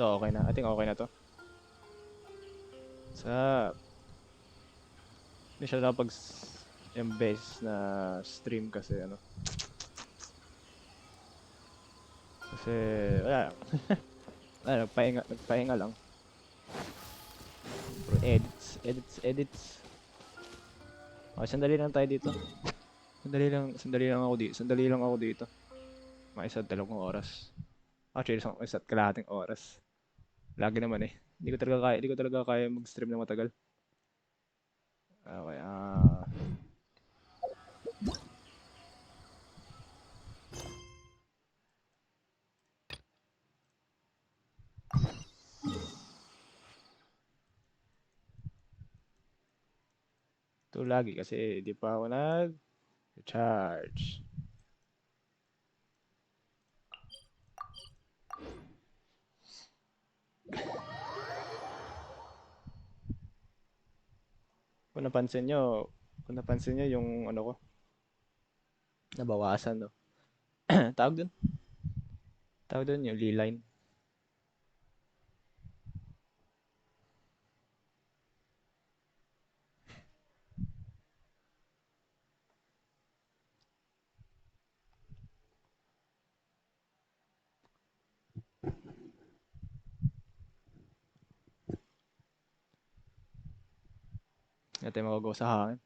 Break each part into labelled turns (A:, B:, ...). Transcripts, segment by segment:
A: Ito, okay na. I think okay na to. Sa... Hindi siya nakapag-embase na stream kasi ano. Kasi, wala. Wala, nagpahinga lang. Pero edits. Okay, sandali lang tayo dito. Sandali lang ako dito. Mga isa't 2 oras. Actually, isa't kalahating oras. Lagi naman eh. Hindi ko talaga kaya mag-stream ng matagal. Okay, ito lagi kasi di pa ako nag-charge. Kung napansin nyo yung ano ko, nabawasan no. Tawag dun? Tawag dun yung line. Hindi tayo magagawa sa hangin.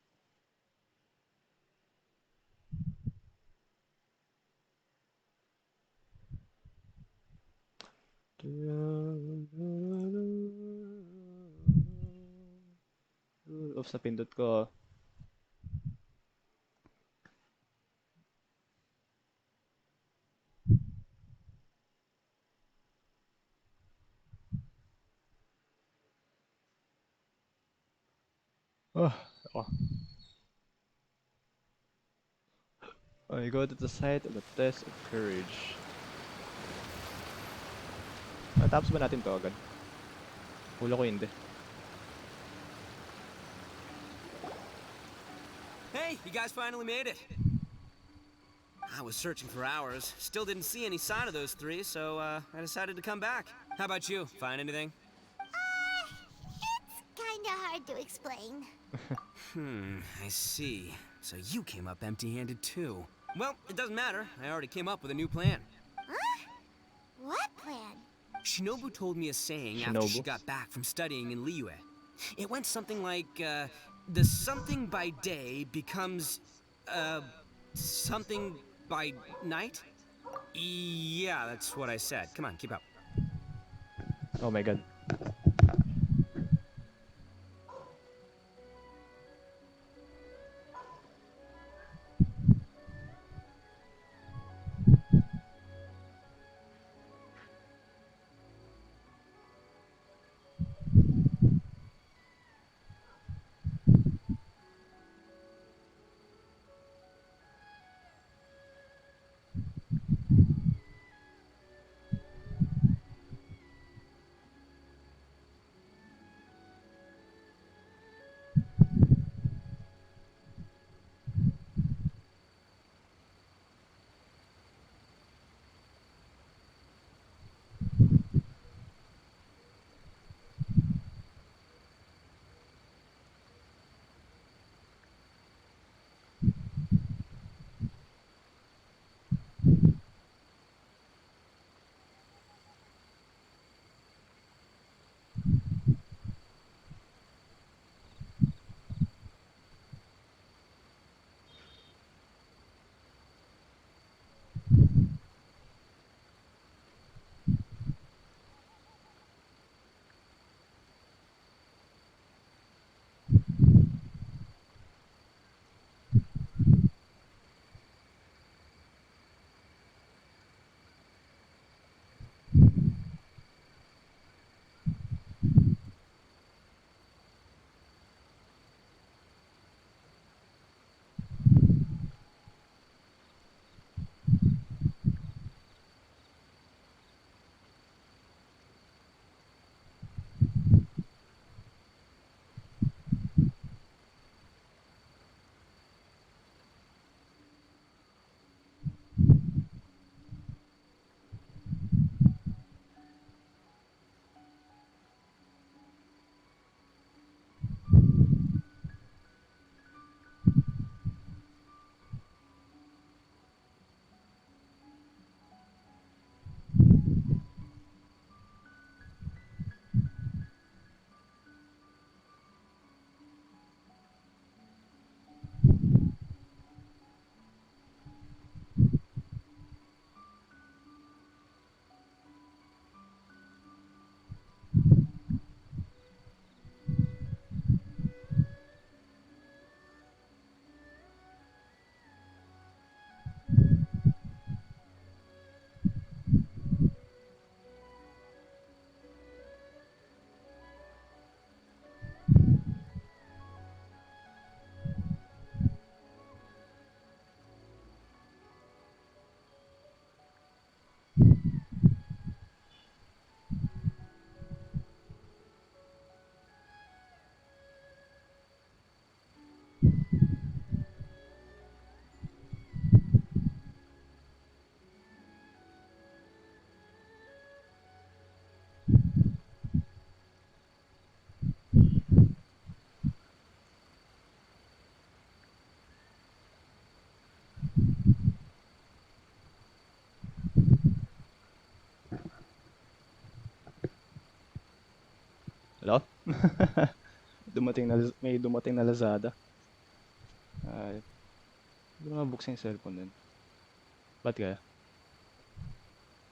A: Oops, napindot ko. Oh, ako. I go to the site of the test of courage. Matapos ba natin to agad? Hula ko hindi.
B: Hey, you guys finally made it. I was searching for hours. Still didn't see any sign of those three, so I decided to come back. How about you? Find anything?
C: It's kinda hard to explain.
B: I see. So you came up empty-handed too. Well, it doesn't matter. I already came up with a new plan.
C: Huh? What plan?
B: Shinobu told me a saying after she got back from studying in Liyue. It went something like, the something by day becomes, something by night? Yeah, that's what I said. Come on, keep up.
A: Oh my god. Hello? May dumating na Lazada. Ay, hindi ko mabuksan yung cellphone nun. Ba't kaya?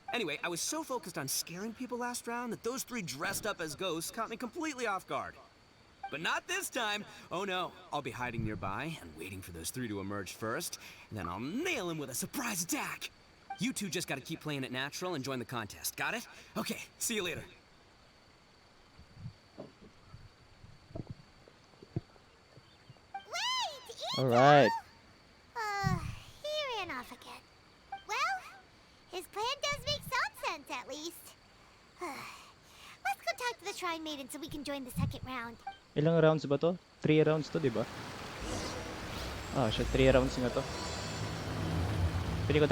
B: Anyway, I was so focused on scaring people last round that those three dressed up as ghosts caught me completely off guard. But not this time. Oh no, I'll be hiding nearby and waiting for those three to emerge first, and then I'll nail them with a surprise attack. You two just gotta keep playing it natural and join the contest. Got it? Okay, see you later.
C: Wait,
A: Alright.
C: he ran off again. Well, his plan does make some sense at least. Let's go talk to the Shrine Maiden so we can join the second round.
A: Ilang rounds ba to? 3 rounds to, di ba? Ah, siya 3 rounds nga to. Feeling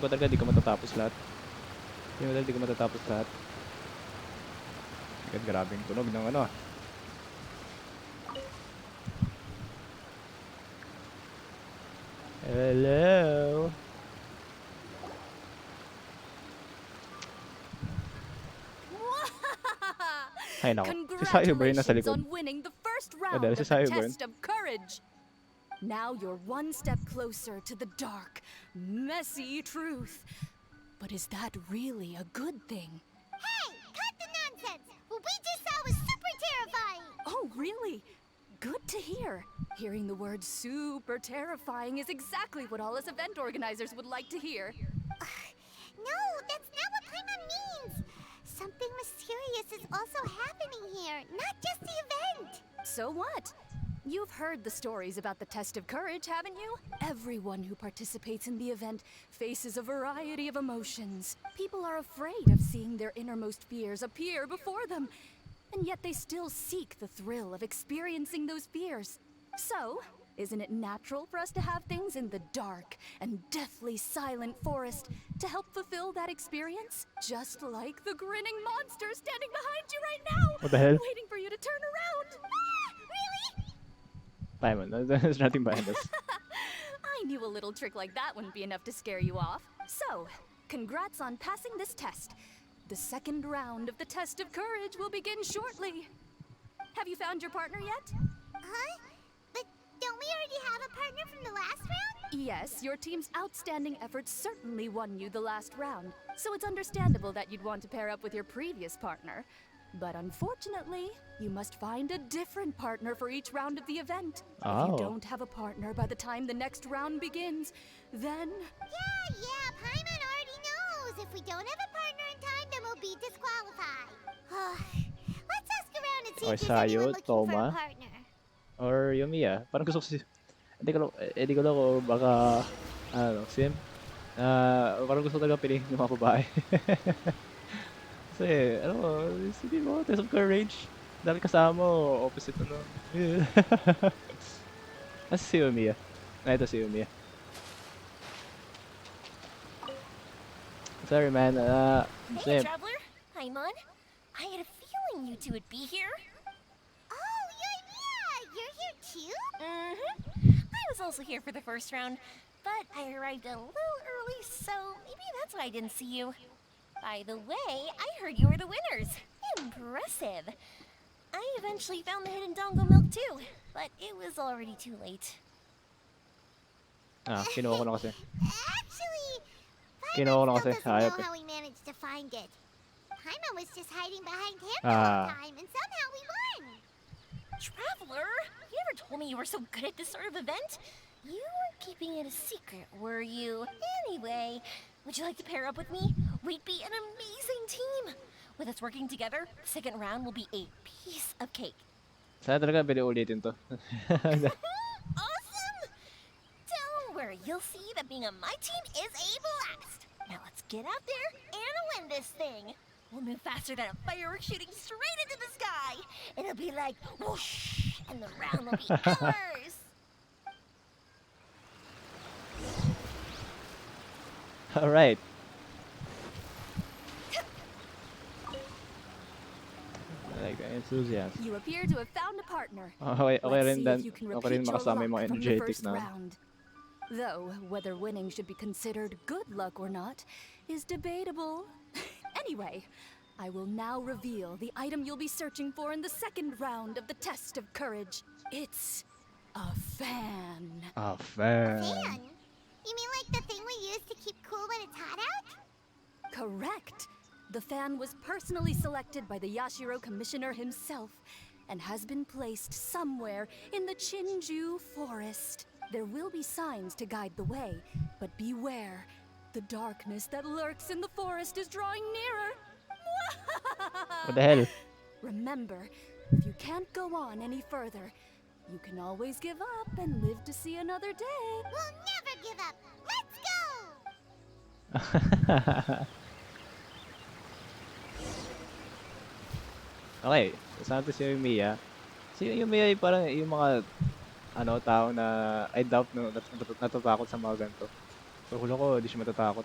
A: ko talaga di ko matatapos lahat. Feeling ko talaga di ko matatapos lahat. Grabing tunog ng ano ah. Hello. Ay nako. Si Sayo ba yun nasa
D: Congratulations
A: likod?
D: on winning the first round
A: Dahil
D: of
A: si
D: the
A: Sayo ba yun?
D: test of courage. Now you're one step closer to the dark, messy truth. But is that really a good thing?
C: Hey, cut the nonsense! What we just saw was super terrifying!
D: Oh, really? Good to hear. Hearing the word super terrifying is exactly what all us event organizers would like to hear.
C: No, that's not what Paimon means! Something mysterious is also happening here, not just the event!
D: So what? You've heard the stories about the test of courage, haven't you? Everyone who participates in the event faces a variety of emotions. People are afraid of seeing their innermost fears appear before them, and yet they still seek the thrill of experiencing those fears. So, isn't it natural for us to have things in the dark and deathly silent forest to help fulfill that experience? Just like the grinning monster standing behind you right now,
A: What the hell?
D: waiting for you to turn around.
C: Really?
A: Paimon, there's nothing behind us.
D: I knew a little trick like that wouldn't be enough to scare you off. So, congrats on passing this test. The second round of the test of courage will begin shortly. Have you found your partner yet?
C: Huh? But don't we already have a partner from the last round?
D: Yes, your team's outstanding efforts certainly won you the last round, so it's understandable that you'd want to pair up with your previous partner. But unfortunately, you must find a different partner for each round of the event. If
A: Oh.
D: you don't have a partner by the time the next round begins, then...
C: Yeah, Paimon already knows. If we don't have a partner in time, then we'll be disqualified. Let's ask around and see
A: Okay,
C: if there's anyone
A: Sayo,
C: looking for
A: Toma.
C: a partner.
A: Or Yumiya. Parang gusto ko si... Hindi ko lang kung baka... Ano, Sim? Parang gusto ko talaga piliin yung mga babae. Kasi, ano mo, hindi mo, test of courage. Dahil kasama mo, opposite ano. Kasi si Yumiya. Ito si Yumiya. Sorry man,
E: Hey,
A: Sim.
E: Traveler. Paimon. I had a feeling you two would be here.
C: Oh, yeah, you're here too?
E: I was also here for the first round, but I arrived a little early, so maybe that's why I didn't see you. By the way, I heard you were the winners. Impressive. I eventually found the hidden dongo milk too, but it was already too late.
A: Kinuha ko na kasi.
C: Actually,
A: Kinuha ko na
C: Paimon
A: kasi.
C: still doesn't
A: Hayop
C: know
A: eh.
C: how we managed to find it. Paimon was just hiding behind him the whole time, and somehow we won.
E: Traveler, you never told me you were so good at this sort of event. You weren't keeping it a secret, were you? Anyway, would you like to pair up with me? We'd be an amazing team. With us working together, the second round will be a piece of cake.
A: Sana talaga pwede ulitin to.
E: Awesome! Don't worry, you'll see that being on my team is a blast. Now let's get out there and win this thing. We'll move faster than a firework shooting straight into the sky. It'll be like whoosh, and the round will be ours.
A: Alright. I like the enthusiasm.
D: You appear to have found a partner.
A: Okay
D: Let's
A: rin
D: see
A: dan.
D: if you can
A: Okay rin
D: repeat your
A: makasama yung
D: luck
A: mga
D: from the
A: energetic
D: first
A: na.
D: round. Though, whether winning should be considered good luck or not is debatable. Anyway, I will now reveal the item you'll be searching for in the second round of the test of courage. It's a fan.
A: Ah,
C: A
A: fan.
C: fan? You mean like the thing we use to keep cool when it's hot out?
D: Correct. The fan was personally selected by the Yashiro Commissioner himself and has been placed somewhere in the Chinju Forest. There will be signs to guide the way, but beware. The darkness that lurks in the forest is drawing nearer.
A: What the hell?
D: Remember, if you can't go on any further, you can always give up and live to see another day.
C: We'll never give up. Let's go!
A: Okay, kasama si Yumiya. Si Yumiya ay parang yung mga tao na I doubt no, natatakot sa mga ganito. So, hulo ko, di siya matatakot.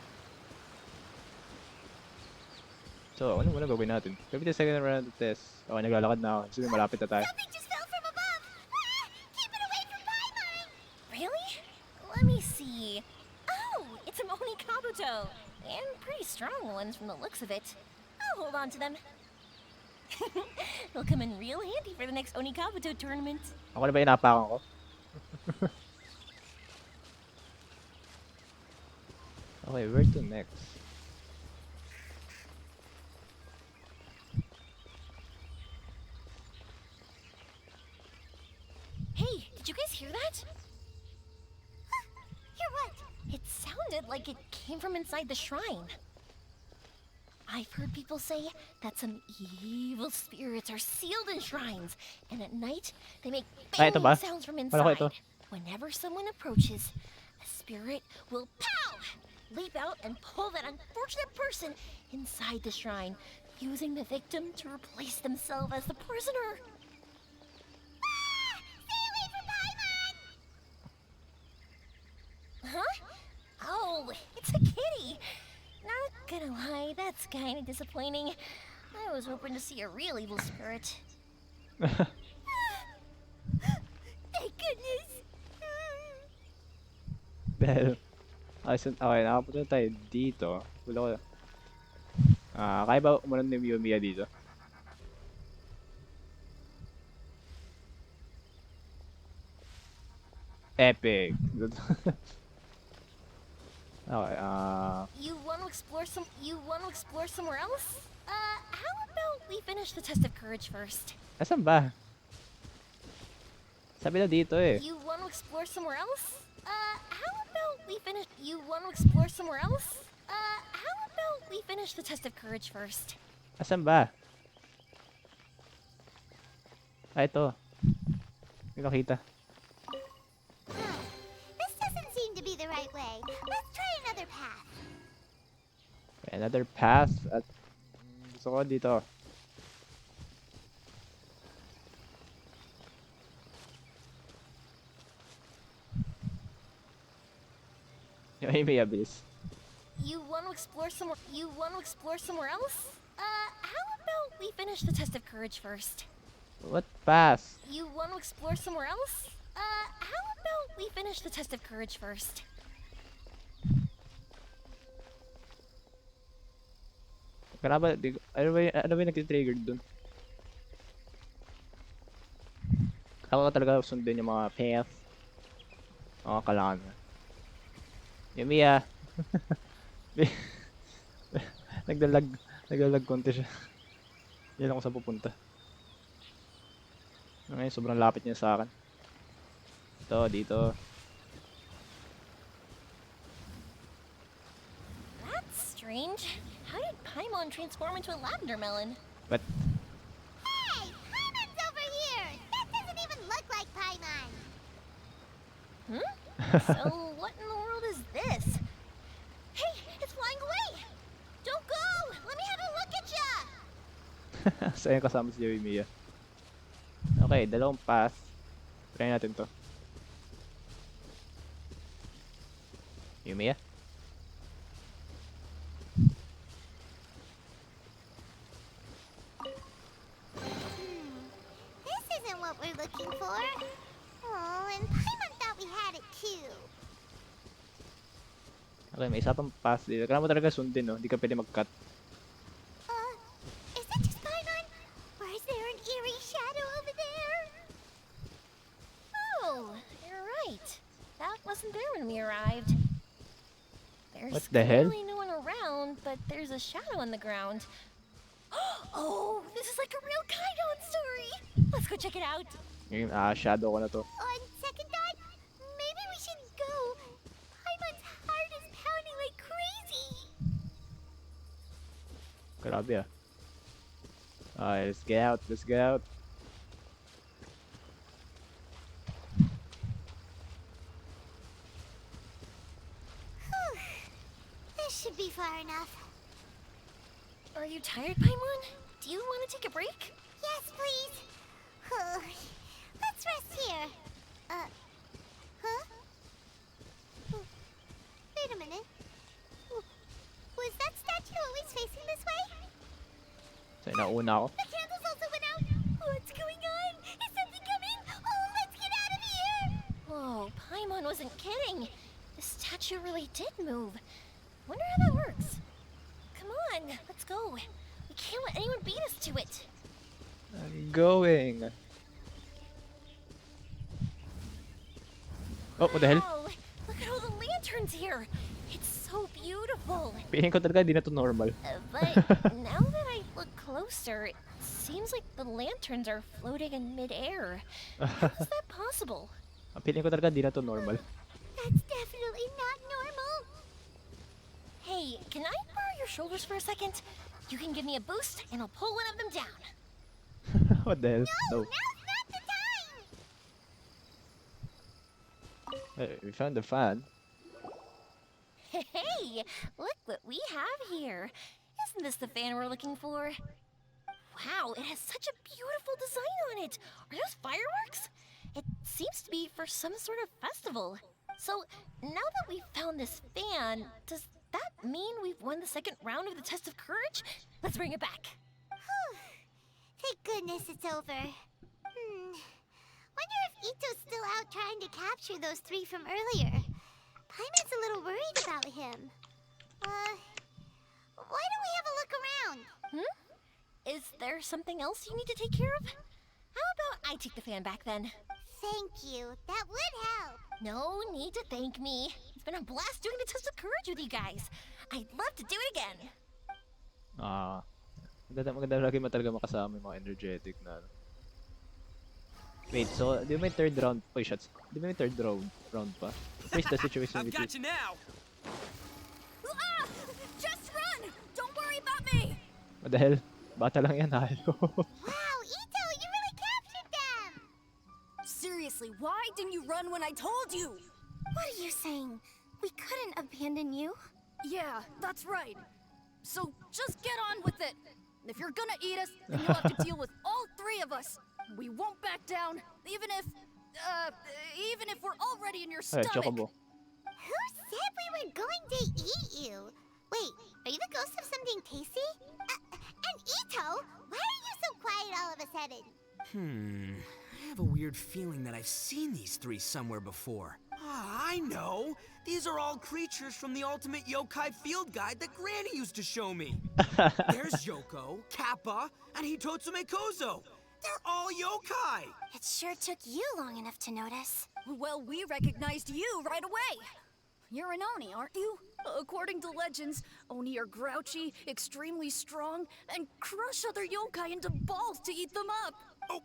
A: So, ano muna gagawin natin? Gawin the second round of test. Okay, naglalakad na ako. Sige, malapit na tayo.
C: Something just fell from above! Ah! Keep it away from Paimon!
E: Really? Let me see. Oh, it's a Oni Kabuto. And pretty strong ones from the looks of it. I'll hold on to them. They'll come in real handy for the next Oni Kabuto tournament.
A: Ako na ba inapakan ko? Okay, where to next?
E: Hey, did you guys hear that?
C: Hear what?
E: It sounded like it came from inside the shrine. I've heard people say that some evil spirits are sealed in shrines, and at night they make
A: Ito ba?
E: banging sounds from
A: Wala ko ito.
E: inside. Whenever someone approaches, a spirit will pow! Leap out and pull that unfortunate person inside the shrine, using the victim to replace themselves as the prisoner.
C: Ah! Stay away from Paimon!
E: Huh? Oh, it's a kitty. Not gonna lie, that's kind of disappointing. I was hoping to see a real evil spirit.
C: Thank goodness!
A: Dahil, okay, nakapunta tayo dito. Wala ko. Kaya ba umunan ni Yumiya dito? Epic. Okay,
E: You want to explore somewhere else? How about we finish the test of courage first?
A: asan ba? Sabi na dito eh.
E: You want to explore somewhere else? How about we finish the test of courage first?
A: Asan ba? Ito. Hindi nakita.
C: This doesn't seem to be the right way. Let's try another path.
A: Another path at gusto ko dito. Yung may abilis.
E: You want to explore somewhere else? How about we finish the test of courage first?
A: What path?
E: You want to explore somewhere else? How about we finish the test of courage first?
A: Kaya ba, ano ba yung nag-trigger dun? Ako talaga sundin yung mga path. Oo, kailangan na. Yumiya. Nagdalag konti siya. Yan ako sa pupunta. Ngayon, sobrang lapit niya sa akin. Ito, dito.
E: That's strange. How did Paimon transform into a lavender melon?
A: But,
C: Hey! Paimon's over here! That doesn't even look like Paimon!
E: Hmm? So what in the world is this? Hey, it's flying away! Don't go! Let me have a look at ya!
A: sa'yo kasama si Yumiya. Okay, dalawang path. Try natin to. Yumiya?
C: This isn't what we're looking for. Oh, and Paimon thought we had it too.
A: Okay, may isa pang path dito. Kailangan mo talaga sundin, no? Hindi ka pwede mag-cut.
E: when we arrived. There's
A: What the hell?
E: clearly no one around, but there's a shadow on the ground. Oh, this is like a real Kaidon story. Let's go check it out.
A: Yung shadow ko na to.
C: On second thought, maybe we should go. Paimon's heart is pounding like crazy.
A: Grabe ah. Alright, let's get out. Let's get out.
C: This should be far enough.
E: Are you tired, Paimon? Do you want to take a break?
C: Yes, please. Let's rest here. Huh? Wait a minute. Was that statue always facing this way?
A: So, nauna ako.
C: The candles also went out. What's going on? Is something coming? Oh, let's get out of here.
E: Whoa, Paimon wasn't kidding. The statue really did move. Wonder how that works. Come on, let's go. We can't let anyone beat us to it.
A: I'm going. Oh, what the hell?
E: Wow, look at all the lanterns here. It's so beautiful.
A: Piling ko talaga, di na to normal.
E: But now that I look closer, it seems like the lanterns are floating in midair. How is that possible?
A: Piling ko talaga, di na to normal.
C: That's definitely not normal.
E: Hey, can I borrow your shoulders for a second? You can give me a boost, and I'll pull one of them down.
A: What the hell? No.
C: Now's not the time.
A: Hey, we found the fan.
E: Hey, look what we have here. Isn't this the fan we're looking for? Wow, it has such a beautiful design on it. Are those fireworks? It seems to be for some sort of festival. So, now that we've found this fan, does that mean we've won the second round of the test of courage? Let's bring it back.
C: Thank goodness it's over. Wonder if Ito's still out trying to capture those three from earlier. Paimon's a little worried about him. Why don't we have a look around?
E: Is there something else you need to take care of? How about I take the fan back then?
C: Thank you. That would help.
E: No need to thank me. It's been a blast doing the test of courage with you guys. I'd love to do it again.
A: Maganda lagi talaga makasama yung mga energetic na ano. Wait, so, di ba may third round pa shots? Di ba may third round pa? What is the situation
B: I've
A: with
B: got
A: you?
B: you now.
D: Just run! Don't worry about me!
A: What the hell? Bata lang yan, halo.
C: Wow, Ito, you really captured them!
D: Seriously, why didn't you run when I told you?
C: What are you saying? We couldn't abandon you?
D: Yeah, that's right. So just get on with it. If you're gonna eat us, then you'll have to deal with all three of us. We won't back down, even if we're already in your
A: Ay,
D: stomach.
A: chocobo.
C: Who said we were going to eat you? Wait, are you the ghost of something tasty? And Ito, why are you so quiet all of a sudden?
B: I have a weird feeling that I've seen these three somewhere before. I know! These are all creatures from the Ultimate Yokai Field Guide that Granny used to show me. There's Yoko, Kappa, and Hitotsume Kozo. They're all yokai!
C: It sure took you long enough to notice.
D: Well, we recognized you right away. You're an Oni, aren't you? According to legends, Oni are grouchy, extremely strong, and crush other yokai into balls to eat them up.
B: Oh,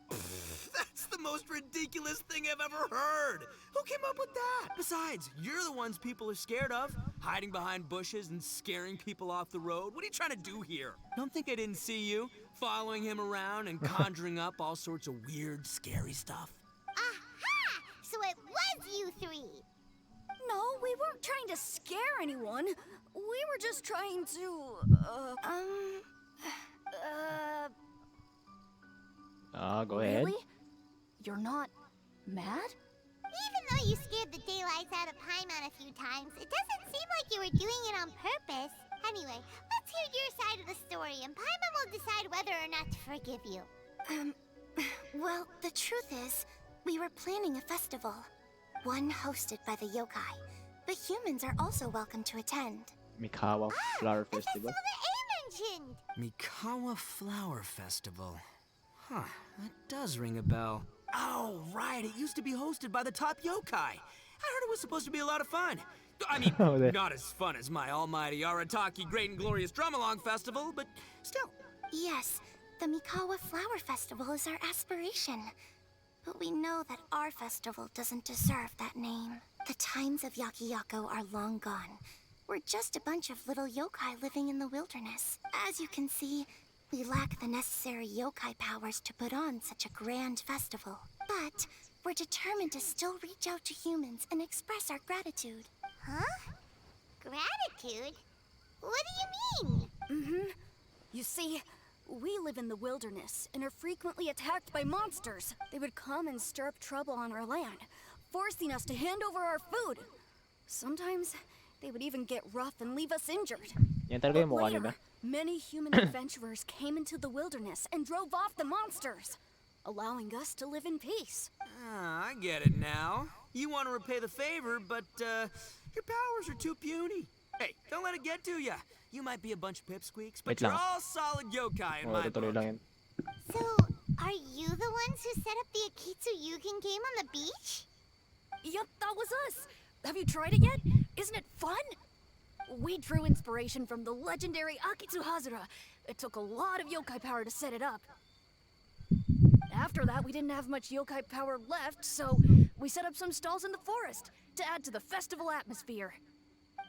B: that's the most ridiculous thing I've ever heard! Who came up with that? Besides, you're the ones people are scared of. Hiding behind bushes and scaring people off the road. What are you trying to do here? Don't think I didn't see you, following him around and conjuring up all sorts of weird, scary stuff.
C: Aha! So it was you three!
D: No, we weren't trying to scare anyone. We were just trying to,
A: Go ahead.
D: Really? You're not mad?
C: Even though you scared the daylights out of Paimon a few times, it doesn't seem like you were doing it on purpose. Anyway, let's hear your side of the story, and Paimon will decide whether or not to forgive you.
F: Well, the truth is, we were planning a festival. One hosted by the yokai. But humans are also welcome to attend.
A: Mikawa Flower
C: The
A: Festival.
C: festival that A mentioned!
B: Mikawa Flower Festival. Huh, that does ring a bell. Oh, right, it used to be hosted by the top yokai. I heard it was supposed to be a lot of fun. I mean,
A: Oh, that-
B: not as fun as my almighty Arataki Great and Glorious Drum-Along Festival, but still.
F: Yes, the Mikawa Flower Festival is our aspiration. But we know that our festival doesn't deserve that name. The times of Yakiyako are long gone. We're just a bunch of little yokai living in the wilderness. As you can see, we lack the necessary yokai powers to put on such a grand festival. But we're determined to still reach out to humans and express our gratitude.
C: Huh? Gratitude? What do you mean?
D: You see, we live in the wilderness and are frequently attacked by monsters. They would come and stir up trouble on our land, forcing us to hand over our food. Sometimes they would even get rough and leave us injured.
A: Yan talaga yung
D: But
A: mukha
D: later,
A: nila.
D: many human adventurers came into the wilderness and drove off the monsters, allowing us to live in peace.
B: Ah, I get it now. You want to repay the favor, but your powers are too puny. Hey, don't let it get to ya. You might be a bunch of pipsqueaks, but
A: Wait
B: you're
A: lang.
B: all solid yokai in
A: Oh,
B: my
A: tutuloy
B: book.
A: lang yan.
C: So, are you the ones who set up the Akitsu Yugen game on the beach?
D: Yup, that was us. Have you tried it yet? Isn't it fun? We drew inspiration from the legendary Akitsu Hazura. It took a lot of yokai power to set it up. After that, we didn't have much yokai power left, so we set up some stalls in the forest to add to the festival atmosphere.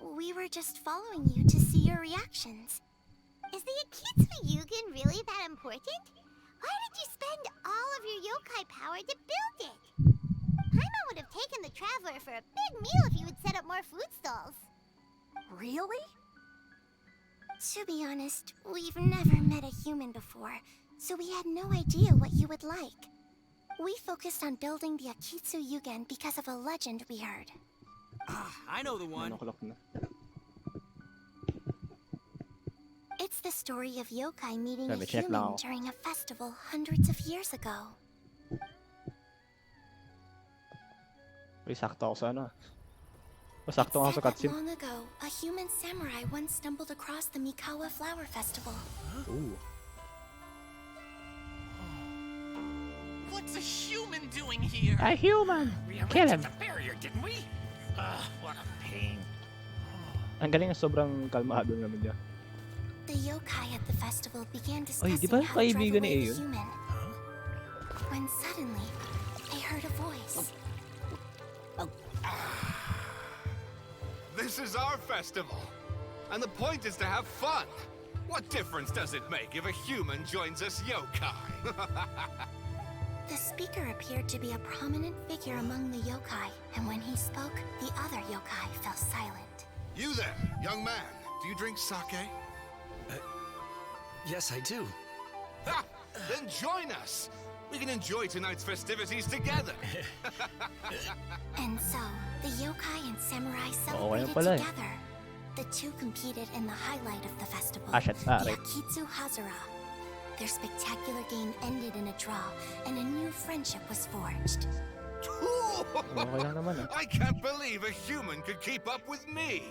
F: We were just following you to see your reactions.
C: Is the Akitsu Yugen really that important? Why did you spend all of your yokai power to build it? Paimon would have taken the Traveler for a big meal if you would set up more food stalls.
D: Really?
F: To be honest, we've never met a human before, so we had no idea what you would like. We focused on building the Akitsu Yugen because of a legend we heard.
B: Ah, I know the one.
A: Nakulok na.
F: It's the story of yokai meeting
A: Sabi,
F: a
A: check
F: human
A: now.
F: during a festival hundreds of years ago.
A: Uy, sakto ako sa ano. Sakto ako
F: It's
A: sa
F: said that
A: cutscene.
F: long ago, a human samurai once stumbled across the Mikawa Flower Festival.
A: Ooh.
G: What's a human doing here?
A: A human!
G: We
A: Kill
G: erected
A: him!
G: the barrier, didn't we? What a pain.
A: Ang galing na sobrang kalmado naman niya.
F: The yokai at the festival began
A: Oy,
F: discussing
A: di ba
F: how to drive
A: kaibigan ni
F: away the
A: Aeon?
F: human. When suddenly, they heard a voice.
H: This is our festival, and the point is to have fun. What difference does it make if a human joins us yokai?
F: The speaker appeared to be a prominent figure among the yokai, and when he spoke, the other yokai fell silent.
H: You there, young man, do you drink sake?
G: Yes, I do.
H: Ha! Then join us. We can enjoy tonight's festivities together.
F: And so, the yokai and samurai
A: Oo, ayun
F: celebrated
A: pala eh.
F: together. The two competed in the highlight of the festival,
A: Ah, shit. Ah,
F: the
A: right.
F: Akitsu Hazura. Their spectacular game ended in a draw, and a new friendship was forged.
A: Okay lang naman ah.
H: I can't believe a human could keep up with me.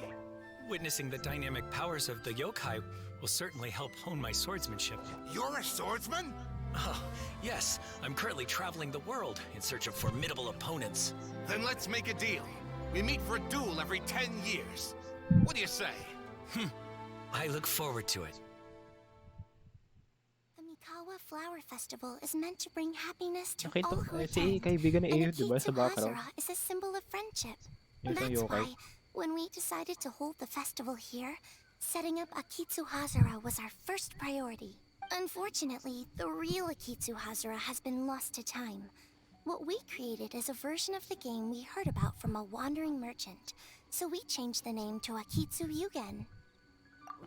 G: Witnessing the dynamic powers of the yokai will certainly help hone my swordsmanship.
H: You're a swordsman?
G: Oh, yes. I'm currently traveling the world in search of formidable opponents.
H: Then let's make a deal. We meet for a duel every 10 years. What do you say?
G: I look forward to it.
F: The Mikawa Flower Festival is meant to bring happiness to
A: Nakita
F: all
A: ko
F: who
A: si
F: attend.
A: kaibigan ni
F: And
A: Aeon, di ba, sa
F: Akitsu
A: background?
F: Hazura is a symbol of friendship.
A: Yung isang
F: That's
A: yokai.
F: why, when we decided to hold the festival here, setting up Akitsu Hazura was our first priority. Unfortunately, the real Akitsu Hazura has been lost to time. What we created is a version of the game we heard about from a wandering merchant, so we changed the name to Akitsu Yugen.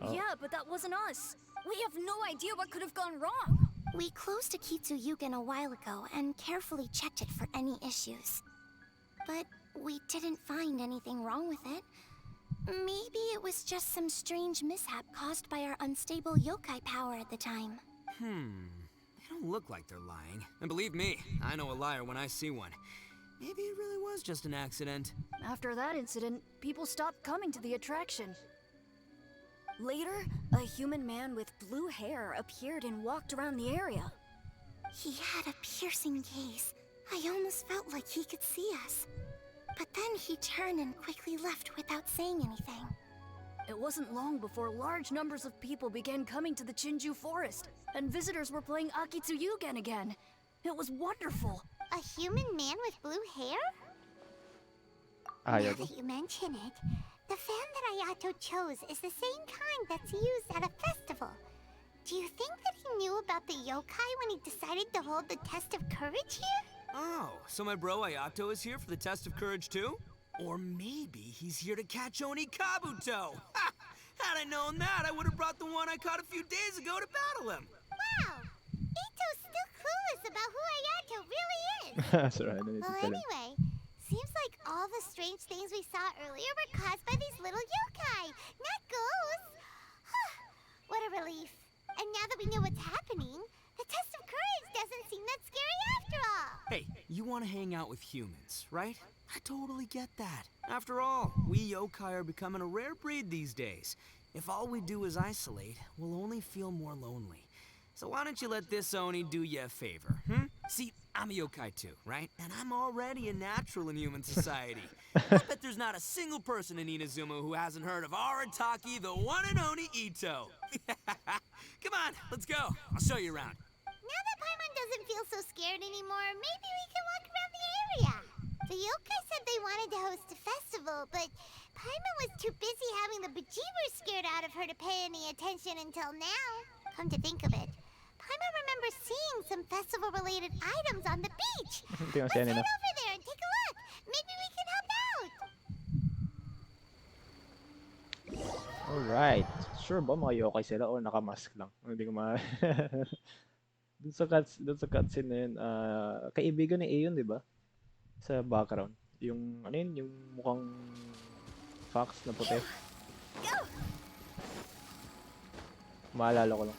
A: Oh.
D: Yeah, but that wasn't us. We have no idea what could have gone wrong.
F: We closed Akitsu Yugen a while ago and carefully checked it for any issues. But we didn't find anything wrong with it. Maybe it was just some strange mishap caused by our unstable yokai power at the time.
B: They don't look like they're lying. And believe me, I know a liar when I see one. Maybe it really was just an accident.
D: After that incident, people stopped coming to the attraction. Later, a human man with blue hair appeared and walked around the area.
F: He had a piercing gaze. I almost felt like he could see us. But then he turned and quickly left without saying anything.
D: It wasn't long before large numbers of people began coming to the Chinju forest, and visitors were playing Akitsuyugen again. It was wonderful.
C: A human man with blue hair?
A: Ah,
C: Now
A: yun.
C: that you mention it, the fan that Ayato chose is the same kind that's used at a festival. Do you think that he knew about the yokai when he decided to hold the test of courage here?
B: Oh, so my bro Ayato is here for the test of courage too? Or maybe he's here to catch Oni Kabuto. Ha! Had I known that, I would have brought the one I caught a few days ago to battle him.
C: Wow! Ito's still clueless about who Ayato really is.
A: Sorry, I didn't
C: Well,
A: tell him.
C: anyway, seems like all the strange things we saw earlier were caused by these little yokai, not ghosts. What a relief. And now that we know what's happening, the test of courage doesn't seem that scary after all.
B: Hey, you want to hang out with humans, right? I totally get that. After all, we yokai are becoming a rare breed these days. If all we do is isolate, we'll only feel more lonely. So why don't you let this Oni do you a favor, See, I'm a yokai too, right? And I'm already a natural in human society. I bet there's not a single person in Inazuma who hasn't heard of Arataki, the one and only Ito. Come on, let's go. I'll show you around.
C: Now that Paimon doesn't feel so scared anymore, maybe we can walk around the area. The yokai said they wanted to host a festival, but Paimon was too busy having the bejeebers scared out of her to pay any attention until now. Come to think of it, Paimon remembers seeing some festival-related items on the beach.
A: Hindi ko
C: Let's
A: siya
C: head
A: nila.
C: over there and take a look. Maybe we can help out.
A: Alright. Sure ba mga yokai sila o nakamask lang? Hindi ko ma... dun sa cutscene na yun, kaibigan ni Aeon, di ba? Sa background. Yung, ano yun? Yung mukhang fox na puti. Maalala ko lang.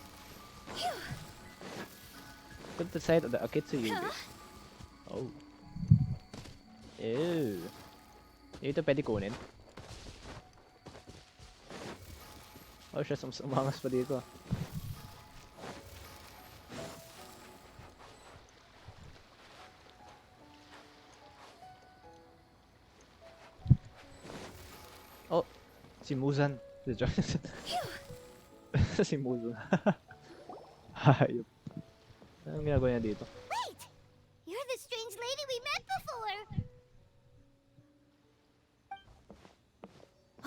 A: Put the side of the Akitsuyugen. Oh. Ew. Ito pwede kunin. Oh, siya umangas pa dito. Oh, si Muzan. Si Johnson. Si Muzan. Hayop. Anong ginagawa niya dito?
C: Wait! You're the strange lady we met before!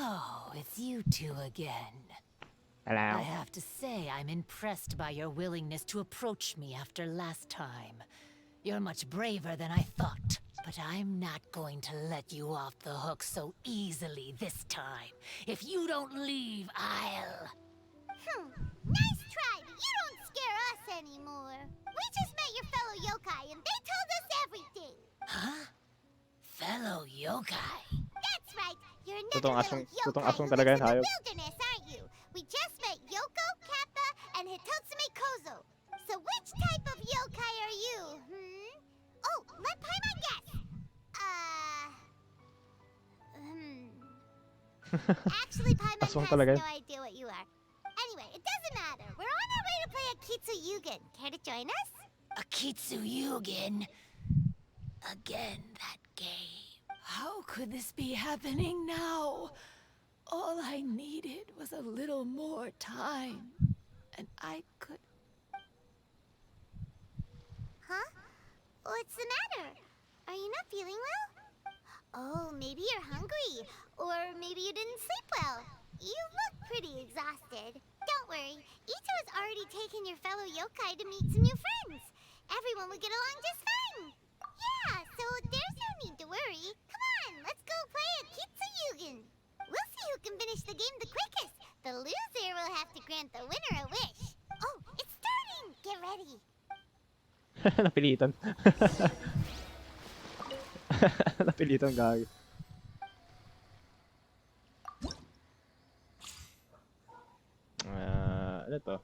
I: Oh, it's you two again.
A: Hello.
I: I have to say, I'm impressed by your willingness to approach me after last time. You're much braver than I thought. But I'm not going to let you off the hook so easily this time. If you don't leave, I'll...
C: Nice try, but you don't scare us anymore. We just met your fellow yokai and they told us everything.
I: Huh? Fellow yokai?
C: That's right. You're
A: Totoong
C: another
A: asong-
C: little
A: totoong
C: yokai
A: asong
C: who
A: talaga
C: lives
A: yan,
C: in the
A: hayop.
C: wilderness, aren't you? We just met Yoko, Kappa, and Hitotsume Kozo. So which type of yokai are you, Oh, let Paimon guess. Actually, Paimon
A: Aswang
C: has
A: talaga
C: no idea what you are. Anyway, it doesn't matter. We're on our way to play a Kitsuyugen. Care to join us?
I: Akitsuyugen? Again, that game. How could this be happening now? All I needed was a little more time. And I could...
C: Huh? What's the matter? Are you not feeling well? Oh, maybe you're hungry. Or maybe you didn't sleep well. You look pretty exhausted. Don't worry. Ito has already taken your fellow yokai to meet some new friends. Everyone will get along just fine. Yeah, so there's no need to worry. Come on, let's go play a Kitsuyugen. We'll see who can finish the game the quickest. The loser will have to grant the winner a wish. Oh, it's starting! Get ready.
A: Napilitan. Napilitan gagi. Ano to?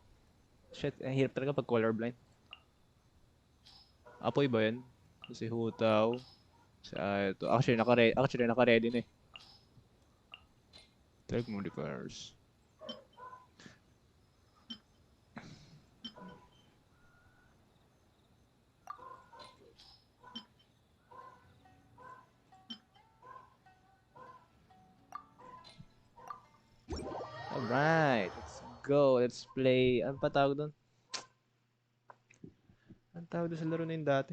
A: Shit, ang hirap talaga pag colorblind. Apoy ba yun? Si Hutaw. Si ito. Actually, naka-ready na eh. Drag modifiers. let's play. Ano pa tawag doon? Ano tawag doon sa laro na yun dati?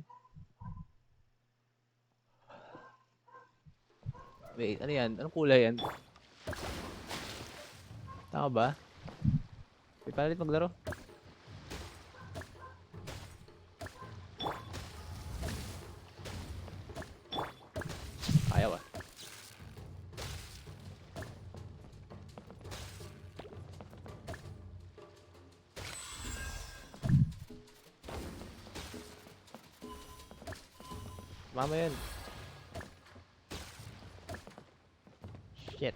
A: Wait, ano yan? Anong kulay yan? Tama ba? May palit maglaro. Ayaw ah. Mama yan. Shit.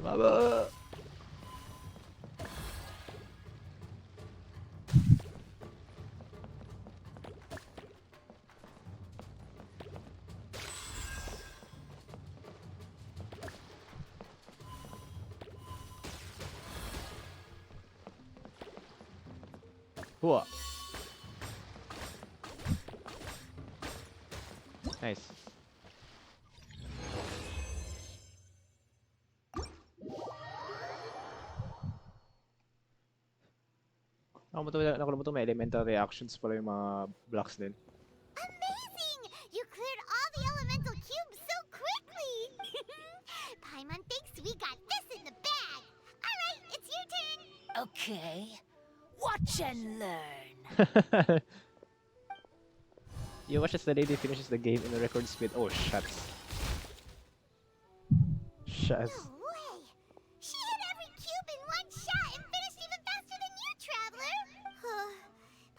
A: Mama! Hua. Nice. Nakalimutan may elemental reactions pala yung mga blocks din.
C: Amazing! You cleared all the elemental cubes so quickly! Paimon thinks we got this in the bag! Alright, it's your turn!
I: Okay. Watch and learn.
A: You watch as the lady finishes the game in a record speed. Oh, shucks. Shucks.
C: No way! She hit every cube in one shot and finished even faster than you, Traveler!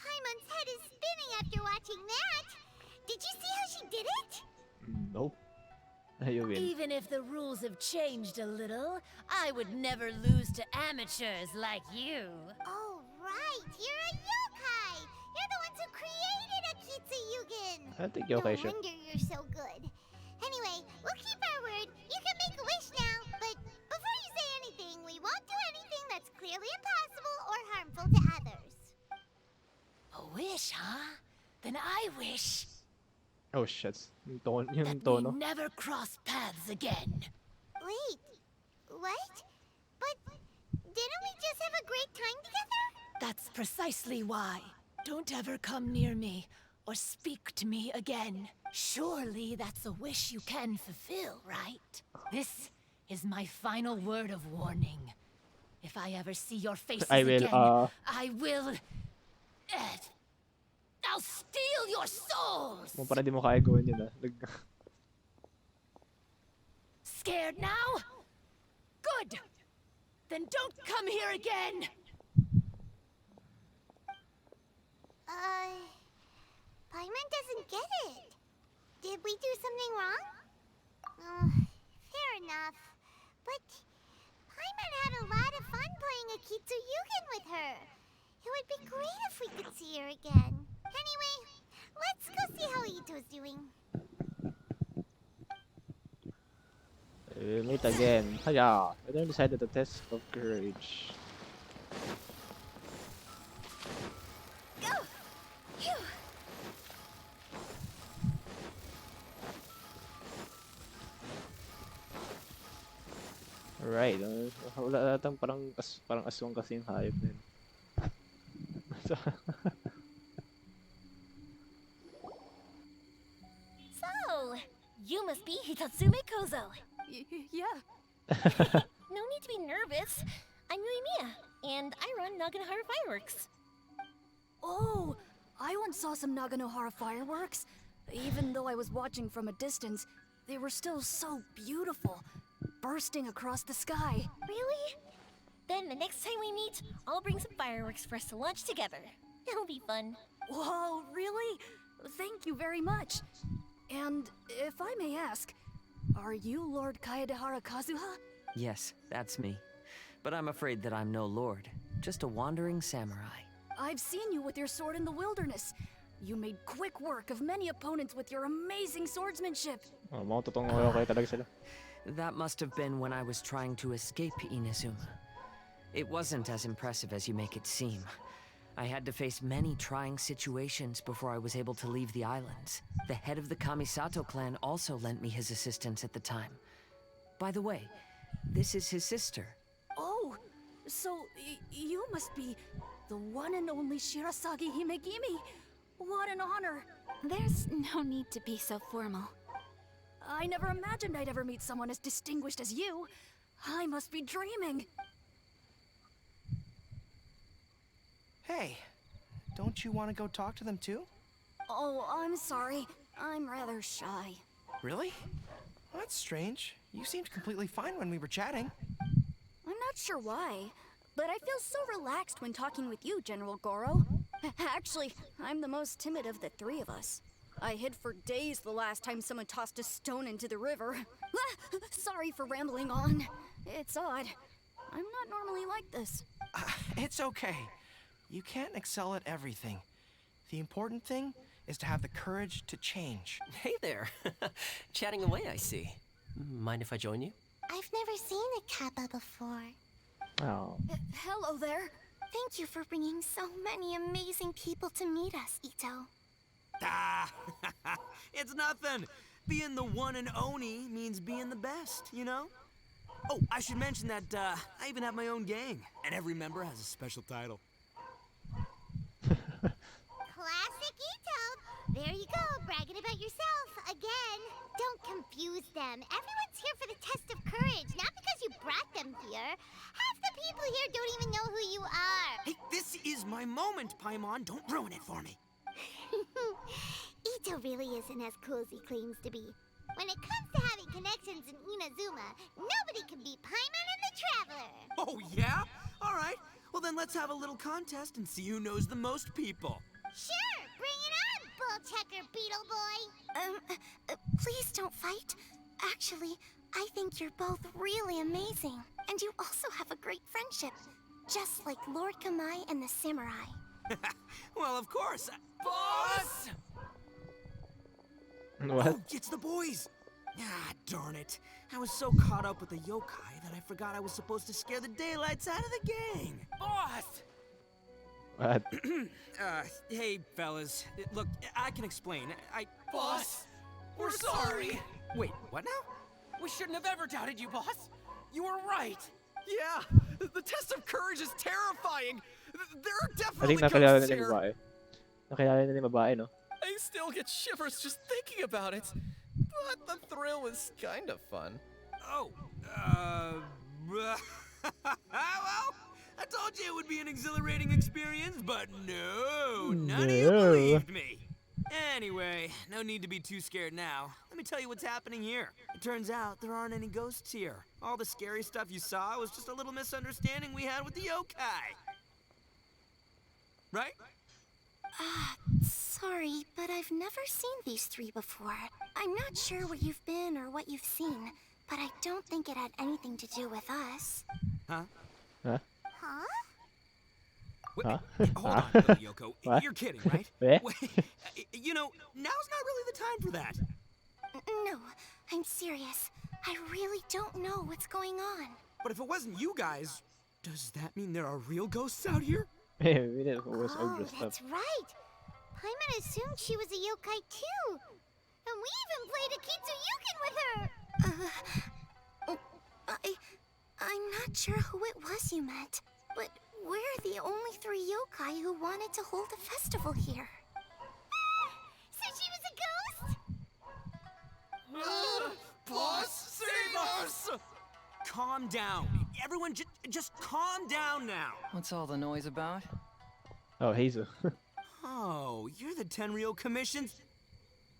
C: Paimon's head is spinning after watching that! Did you see how she did it?
A: Nope. You win.
I: Even if the rules have changed a little, I would never lose to amateurs like you.
C: Oh, right! You're a yokai! You're the ones who created Akitsu Yugen!
A: I think yokai
C: No
A: siya.
C: wonder you're so good. Anyway, we'll keep our word. You can make a wish now, but before you say anything, we won't do anything that's clearly impossible or harmful to others.
I: A wish, huh? Then I wish
A: Oh, shucks. Yung
I: that we
A: tono.
I: never cross paths again.
C: Wait, what? But didn't we just have a great time together?
I: That's precisely why. Don't ever come near me or speak to me again. Surely that's a wish you can fulfill, right? This is my final word of warning. If I ever see your faces
A: I will,
I: again, I will... I'll steal your souls!
A: Para di mo kaya gawin yun ah.
I: Scared now? Good! Then don't come here again!
C: Paimon doesn't get it. Did we do something wrong? Fair enough. But Paimon had a lot of fun playing Akitsu Yugen with her. It would be great if we could see her again. Anyway, let's go see how Ito's doing.
A: Meet again. Hiya! I then decided the test of courage.
C: Go! Phew!
A: Alright. Wala atang parang aswang kasi yung hayop na yun.
E: So, you must be Hitatsume Kozo.
D: Yeah.
E: No need to be nervous. I'm Yuimiya, and I run Naganohara Fireworks.
D: Oh, I once saw some Naganohara fireworks. Even though I was watching from a distance, they were still so beautiful, bursting across the sky.
E: Really? Then the next time we meet, I'll bring some fireworks for us to launch together. It'll be fun.
D: Whoa, really? Thank you very much. And if I may ask, are you Lord Kaedehara Kazuha?
J: Yes, that's me. But I'm afraid that I'm no lord, just a wandering samurai.
D: I've seen you with your sword in the wilderness. You made quick work of many opponents with your amazing swordsmanship.
A: Oh, mga totoong yokai talaga sila.
J: That must have been when I was trying to escape Inazuma. It wasn't as impressive as you make it seem. I had to face many trying situations before I was able to leave the islands. The head of the Kamisato clan also lent me his assistance at the time. By the way, This is his sister.
D: Oh, so you must be the one and only Shirasagi Himegimi. What an honor.
F: There's no need to be so formal.
D: I never imagined I'd ever meet someone as distinguished as you. I must be dreaming.
K: Hey, don't you want to go talk to them too?
D: Oh, I'm sorry. I'm rather shy.
K: Really? Well, that's strange. You seemed completely fine when we were chatting.
D: I'm not sure why, but I feel so relaxed when talking with you, General Goro. Actually, I'm the most timid of the three of us. I hid for days the last time someone tossed a stone into the river. Sorry for rambling on. It's odd. I'm not normally like this.
K: It's okay. You can't excel at everything. The important thing is to have the courage to change.
L: Hey there. Chatting away, I see. Mind if I join you?
C: I've never seen a kappa before.
A: Oh.
D: Hello there.
F: Thank you for bringing so many amazing people to meet us, Ito.
B: Ah, it's nothing. Being the one and only means being the best, you know? Oh, I should mention that I even have my own gang, and every member has a special title.
C: Classic Ito. There you go, bragging about yourself again. Don't confuse them. Everyone's here for the test of courage, not because you brought them here. Half the people here don't even know who you are.
B: Hey, this is my moment, Paimon. Don't ruin it for me.
C: Ito really isn't as cool as he claims to be. When it comes to having connections in Inazuma, nobody can beat Paimon and the Traveler.
B: Oh, yeah? All right. Well, then let's have a little contest and see who knows the most people.
C: Sure, bring it on, Bullchecker Beetle Boy.
F: Please don't fight. Actually, I think you're both really amazing. And you also have a great friendship. Just like Lord Kamai and the Samurai.
B: Well, of course.
L: Boss!
A: What?
B: Oh, it's the boys. Ah, darn it. I was so caught up with the yokai that I forgot I was supposed to scare the daylights out of the gang.
L: Boss!
A: What?
B: Hey, fellas. Look, I can explain.
L: Boss! We're sorry!
B: Wait, what now?
L: We shouldn't have ever doubted you, boss! You were right!
K: Yeah, the test of courage is terrifying. There are
A: I
K: definitely
A: think nakilala
K: ghosts
A: na yung
K: here.
A: babae. Nakilala na yung babae, no?
K: I still get shivers just thinking about it. But the thrill is kind of fun.
B: Oh, well, I told you it would be an exhilarating experience, but no, none of you
A: No.
B: believed me. Anyway, no need to be too scared now. Let me tell you what's happening here. It turns out there aren't any ghosts here. All the scary stuff you saw was just a little misunderstanding we had with the yokai. Right?
F: Sorry, but I've never seen these three before. I'm not sure where you've been or what you've seen, but I don't think it had anything to do with us.
B: Huh?
A: Huh?
C: Huh?
B: Wait,
A: Huh?
B: hold on,
A: Huh?
B: Billy Yoko.
A: What?
B: You're kidding, right?
A: Eh?
B: Wait, you know, now's not really the time for that.
F: No, I'm serious. I really don't know what's going on.
B: But if it wasn't you guys, does that mean there are real ghosts out here?
A: We didn't know it was
C: Oh,
A: ogre stuff.
C: that's right. Paimon assumed she was a yokai too. And we even played a Kitsuryuken with her.
F: I'm not sure who it was you met, but we're the only three yokai who wanted to hold a festival here.
C: So she was a ghost?
K: Boss, save us!
B: Calm down. Everyone, just calm down now.
J: What's all the noise about?
A: Oh, Hazel.
B: Oh, you're the Tenryo Commission's...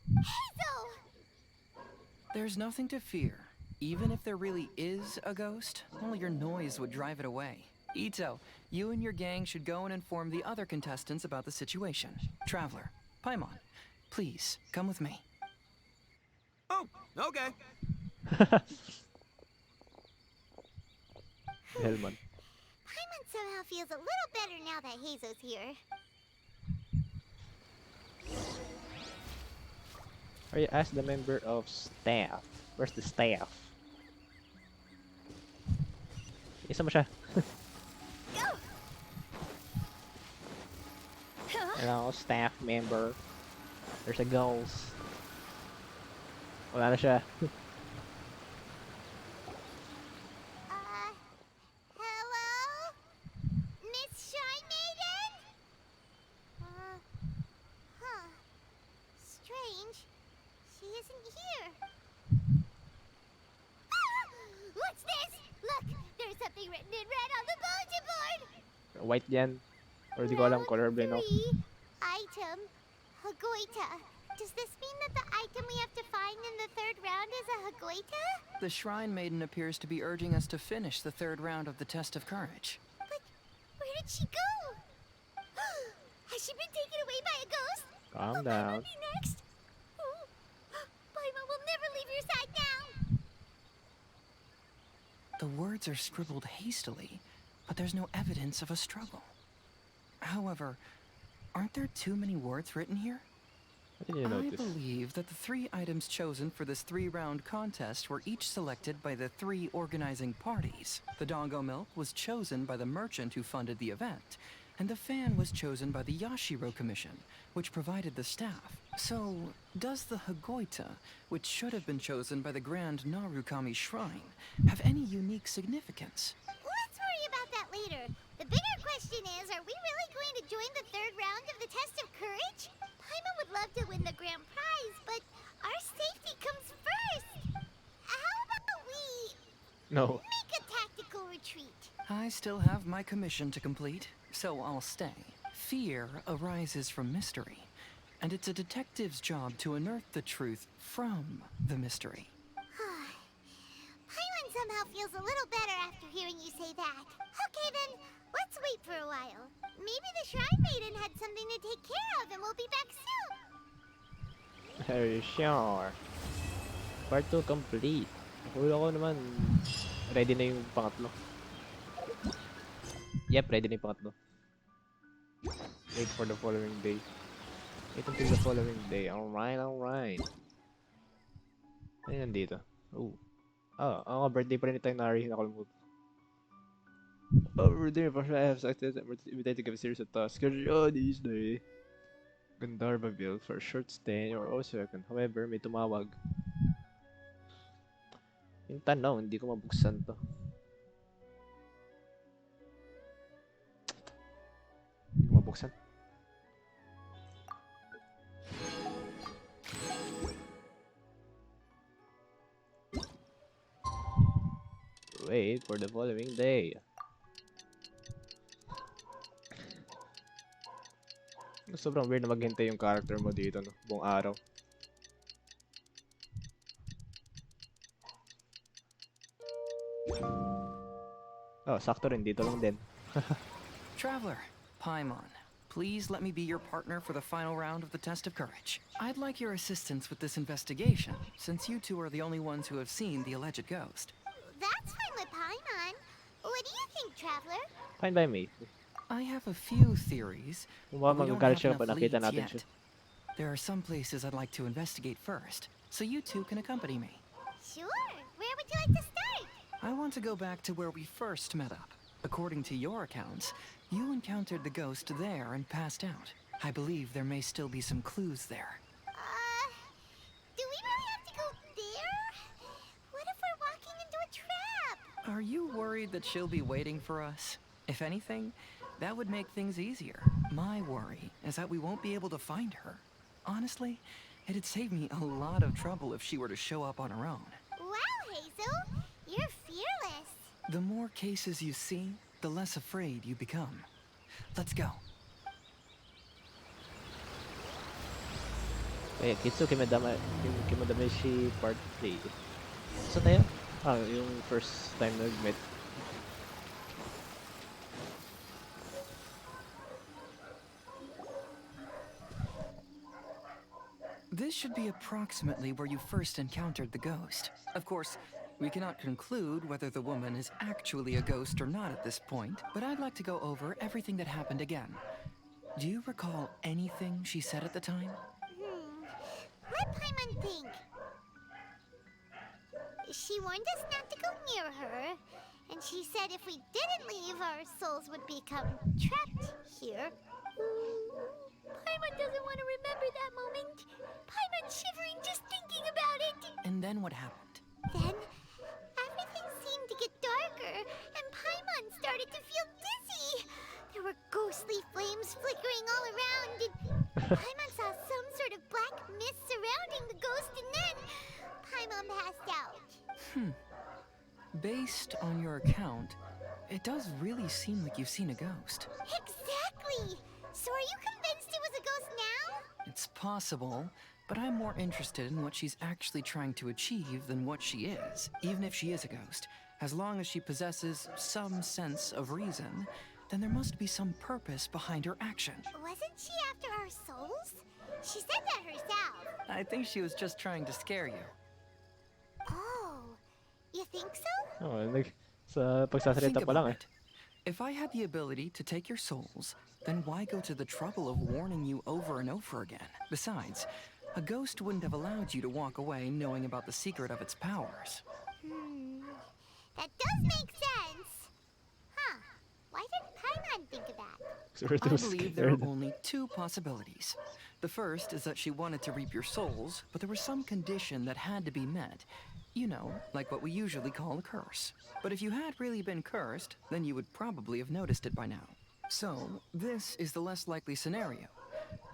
C: Hazel!
J: There's nothing to fear. Even if there really is a ghost, all your noise would drive it away. Ito, you and your gang should go and inform the other contestants about the situation. Traveler, Paimon, please, come with me.
B: Oh, okay.
A: Hellman.
C: Paimon somehow feels a little better now that Hazel's here.
A: Are you ask the member of staff? Where's the staff? Isa mo siya. Hello, staff member. There's a ghost. Wala na siya.
C: strange. She isn't here. What's this? Look, there's something written in red on the bulletin board.
A: White yan. Or di ko alam, colorblind ako.
C: 3 item Hagoita. Does this mean that the item we have to find in the 3rd round is a Hagoita?
K: The Shrine Maiden appears to be urging us to finish the 3rd round of the Test of Courage.
C: But where did she go? Has she been taken away by a ghost?
A: Calm
C: Will
A: down.
C: Paimon be next? Oh, Paimon will never leave your side now.
K: The words are scribbled hastily, but there's no evidence of a struggle. However, aren't there too many words written here?
A: How did you
K: I
A: notice?
K: believe that the 3 items chosen for this 3-round contest were each selected by the 3 organizing parties. The Dongo Milk was chosen by the merchant who funded the event, and the fan was chosen by the Yashiro Commission, which provided the staff. So, does the Hagoita, which should have been chosen by the Grand Narukami Shrine, have any unique significance?
C: Let's worry about that later. The bigger question is, are we really going to join the 3rd round of the Test of Courage? Paimon would love to win the grand prize, but our safety comes first. How about we
A: No.
C: make a tactical retreat?
K: I still have my commission to complete, so I'll stay. Fear arises from mystery, and it's a detective's job to unearth the truth from the mystery.
C: Paimon somehow feels a little better after hearing you say that. Okay then, let's wait for a while. Maybe the Shrine Maiden had something to take care of and we'll be back soon.
A: Are you sure? Part 2 complete. Hula ko naman. Ready na yung pangatlo. Yep, ready na yung pangatlo. Wait for the following day. Wait until the following day. Alright, alright. Ano yan dito? Oh. Ah, birthday pa rin ito yung Nari. Nakalimutan. Birthday pa siya. I have success. I'm invited to give a series of tasks. Kasi this day. Gandharvaville for a short stay or also second. However, may tumawag. Yung tanong, hindi ko mabuksan to. Hindi ko mabuksan. Wait for the following day. Sobrang weird na maghintay yung character mo dito, no? Buong araw. Oh, sakto rin. Dito lang din.
K: Traveler, Paimon, please let me be your partner for the final round of the Test of Courage. I'd like your assistance with this investigation, since you two are the only ones who have seen the alleged ghost.
C: That's fine with Paimon. What do you think, Traveler?
A: Fine by me.
K: I have a few theories,
A: Kung
K: but we don't
A: magagalit
K: have
A: siya
K: enough
A: kapag nakita
K: leads
A: natin
K: yet.
A: siya.
K: There are some places I'd like to investigate first, so you two can accompany me.
C: Sure. Where would you like to start?
K: I want to go back to where we first met up. According to your accounts, you encountered the ghost there and passed out. I believe there may still be some clues there.
C: Do we really have to go there? What if we're walking into a trap?
K: Are you worried that she'll be waiting for us? If anything, that would make things easier. My worry is that we won't be able to find her. Honestly, it'd save me a lot of trouble if she were to show up on her own.
C: Wow, Hazel. You're fearless.
K: The more cases you see, the less afraid you become. Let's go.
A: Eh, Kitsuki Madama shi part 3. Saan tayo? Ah, yung first time na nag-met.
K: This should be approximately where you first encountered the ghost. Of course, we cannot conclude whether the woman is actually a ghost or not at this point, but I'd like to go over everything that happened again. Do you recall anything she said at the time?
C: Let Paimon think. She warned us not to go near her, and she said if we didn't leave, our souls would become trapped here. Paimon doesn't want to remember that moment. Paimon's shivering just thinking about it.
K: And then what happened?
C: Then, everything seemed to get darker, and Paimon started to feel dizzy. There were ghostly flames flickering all around, and Paimon saw some sort of black mist surrounding the ghost and then Paimon passed out.
K: Based on your account, it does really seem like you've seen a ghost.
C: Exactly! So are you convinced it was a ghost now?
K: It's possible, but I'm more interested in what she's actually trying to achieve than what she is, even if she is a ghost. As long as she possesses some sense of reason, then there must be some purpose behind her action.
C: Wasn't she after our souls? She said that herself.
K: I think she was just trying to scare you.
C: Oh, you think so?
A: Oh, sa pagsasalita
K: Think
A: pa lang
K: about it. If I had the ability to take your souls, then why go to the trouble of warning you over and over again? Besides, a ghost wouldn't have allowed you to walk away knowing about the secret of its powers.
C: That does make sense. Huh. Why didn't Paimon think of that?
K: I believe there are only two possibilities. The first is that she wanted to reap your souls, but there was some condition that had to be met. You know, like what we usually call a curse. But if you had really been cursed, then you would probably have noticed it by now. So, this is the less likely scenario.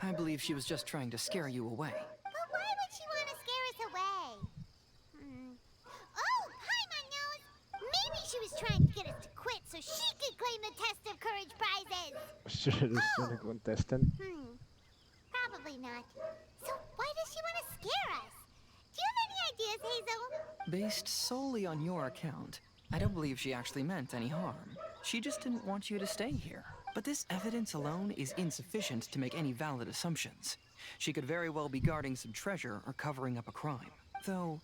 K: I believe she was just trying to scare you away.
C: But why would she want to scare us away? Oh, Paimon knows! Maybe she was trying to get us to quit so she could claim the Test of Courage prizes!
A: Siya contestant.
C: Probably not. So why does she want to scare us? Do you have any ideas, Hazel?
K: Based solely on your account, I don't believe she actually meant any harm. She just didn't want you to stay here. But this evidence alone is insufficient to make any valid assumptions. She could very well be guarding some treasure or covering up a crime. Though,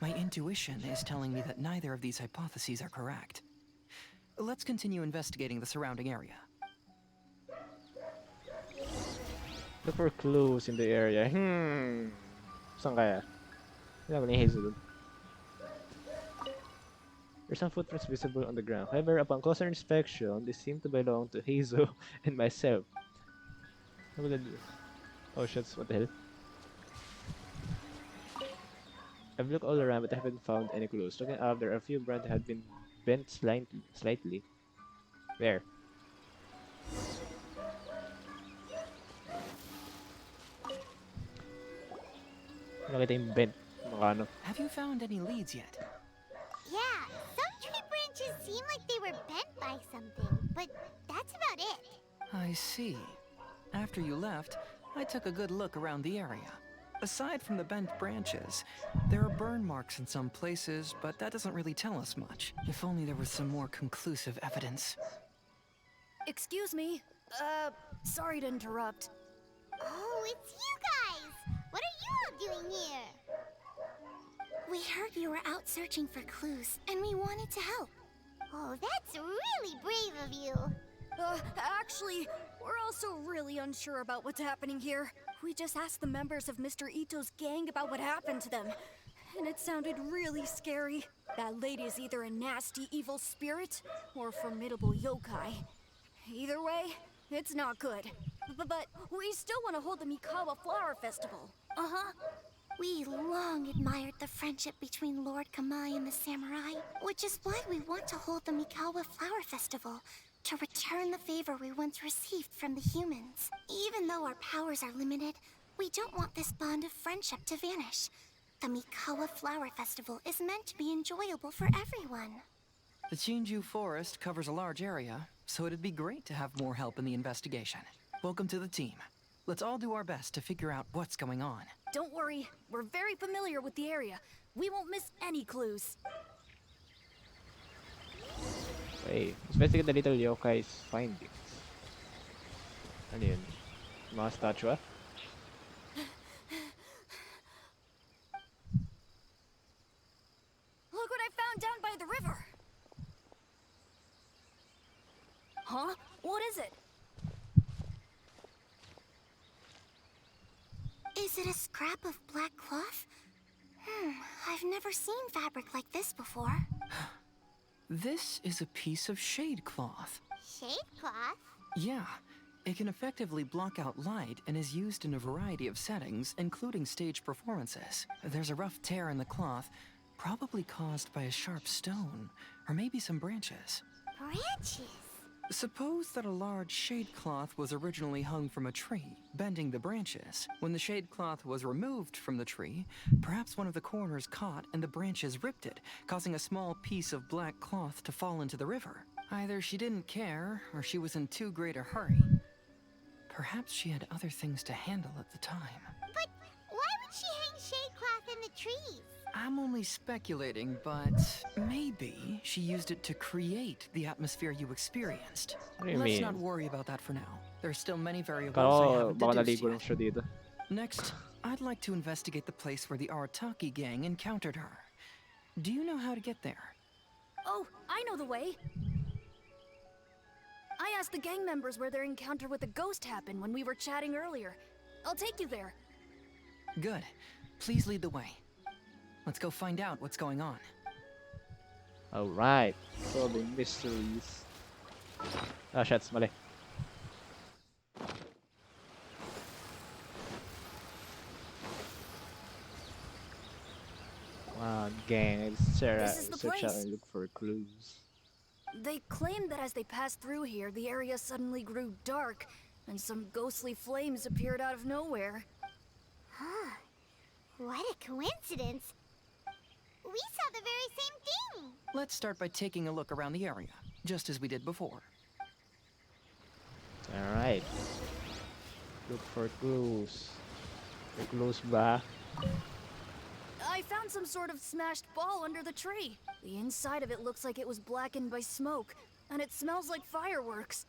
K: my intuition is telling me that neither of these hypotheses are correct. Let's continue investigating the surrounding area.
A: Look for clues in the area. Saan kaya? Wala ni Hazel dun. There's some footprints visible on the ground. However, upon closer inspection, they seem to belong to Hazel and myself. What will I do? Oh shit, what the hell? I've looked all around but I haven't found any clues. Looking up, there are a few branches that had been bent slightly. There. Nakita yung bent. Mga ano.
K: Have you found any leads yet?
C: Yeah, some tree branches seem like they were bent by something, but that's about it.
K: I see. After you left, I took a good look around the area. Aside from the bent branches, there are burn marks in some places, but that doesn't really tell us much. If only there was some more conclusive evidence.
D: Excuse me. Sorry to interrupt.
C: Oh, it's you guys! What are you all doing here?
F: We heard you were out searching for clues, and we wanted to help.
C: Oh, that's really brave of you.
D: Actually, we're also really unsure about what's happening here. We just asked the members of Mr. Ito's gang about what happened to them, and it sounded really scary. That lady is either a nasty, evil spirit or a formidable yokai. Either way, it's not good. But we still want to hold the Mikawa Flower Festival.
F: We long admired the friendship between Lord Kamai and the samurai, which is why we want to hold the Mikawa Flower Festival, to return the favor we once received from the humans. Even though our powers are limited, we don't want this bond of friendship to vanish. The Mikawa Flower Festival is meant to be enjoyable for everyone.
K: The Chinju Forest covers a large area, so it'd be great to have more help in the investigation. Welcome to the team. Let's all do our best to figure out what's going on.
D: Don't worry, we're very familiar with the area. We won't miss any clues.
A: Okay, investigate the little yokai's findings. Ano yun? Mga statue?
D: Look what I found down by the river! Huh? What is it?
F: Is it a scrap of black cloth? I've never seen fabric like this before.
K: This is a piece of shade cloth.
C: Shade cloth?
K: Yeah, it can effectively block out light and is used in a variety of settings, including stage performances. There's a rough tear in the cloth, probably caused by a sharp stone, or maybe some branches.
C: Branches?
K: Suppose that a large shade cloth was originally hung from a tree, bending the branches. When the shade cloth was removed from the tree, perhaps one of the corners caught and the branches ripped it, causing a small piece of black cloth to fall into the river. Either she didn't care, or she was in too great a hurry. Perhaps she had other things to handle at the time.
C: But why would she hang shade cloth in the trees?
K: I'm only speculating, but maybe she used it to create the atmosphere you experienced.
A: What do you
K: Let's
A: mean?
K: not worry about that for now. There's still many variables I
A: Kala
K: haven't
A: baka
K: deduced
A: naligo lang
K: yet.
A: siya dito.
K: Next, I'd like to investigate the place where the Arataki gang encountered her. Do you know how to get there?
D: Oh, I know the way. I asked the gang members where their encounter with the ghost happened when we were chatting earlier. I'll take you there.
K: Good. Please lead the way. Let's go find out what's going on.
A: Alright. Solving mysteries. Ah, shots, mali. Gang,
D: This is the
A: search out
D: place.
A: and look for clues.
D: They claimed that as they passed through here, the area suddenly grew dark, and some ghostly flames appeared out of nowhere.
C: Huh. What a coincidence. We saw the very same thing.
K: Let's start by taking a look around the area, just as we did before.
A: Alright. Look for clues. May clues ba?
D: I found some sort of smashed ball under the tree. The inside of it looks like it was blackened by smoke, and it smells like fireworks.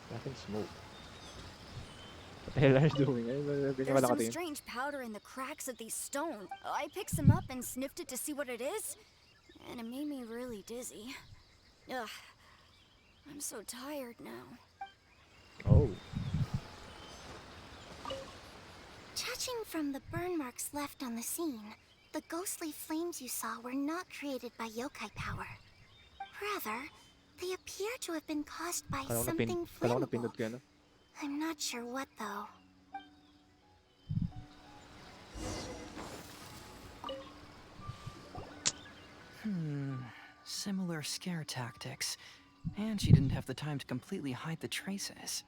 A: Black and smoke. What the hell are you doing?
D: There's some strange powder in the cracks of these stones. I picked some up and sniffed it to see what it is, and it made me really dizzy. Ugh. I'm so tired now.
A: Oh.
F: Judging from the burn marks left on the scene, the ghostly flames you saw were not created by yokai power. Rather, they appear to have been caused by something
A: Kala ko
F: flammable.
A: napindot ko yan.
F: I'm not sure what though.
K: Similar scare tactics. And she didn't have the time to completely hide the traces.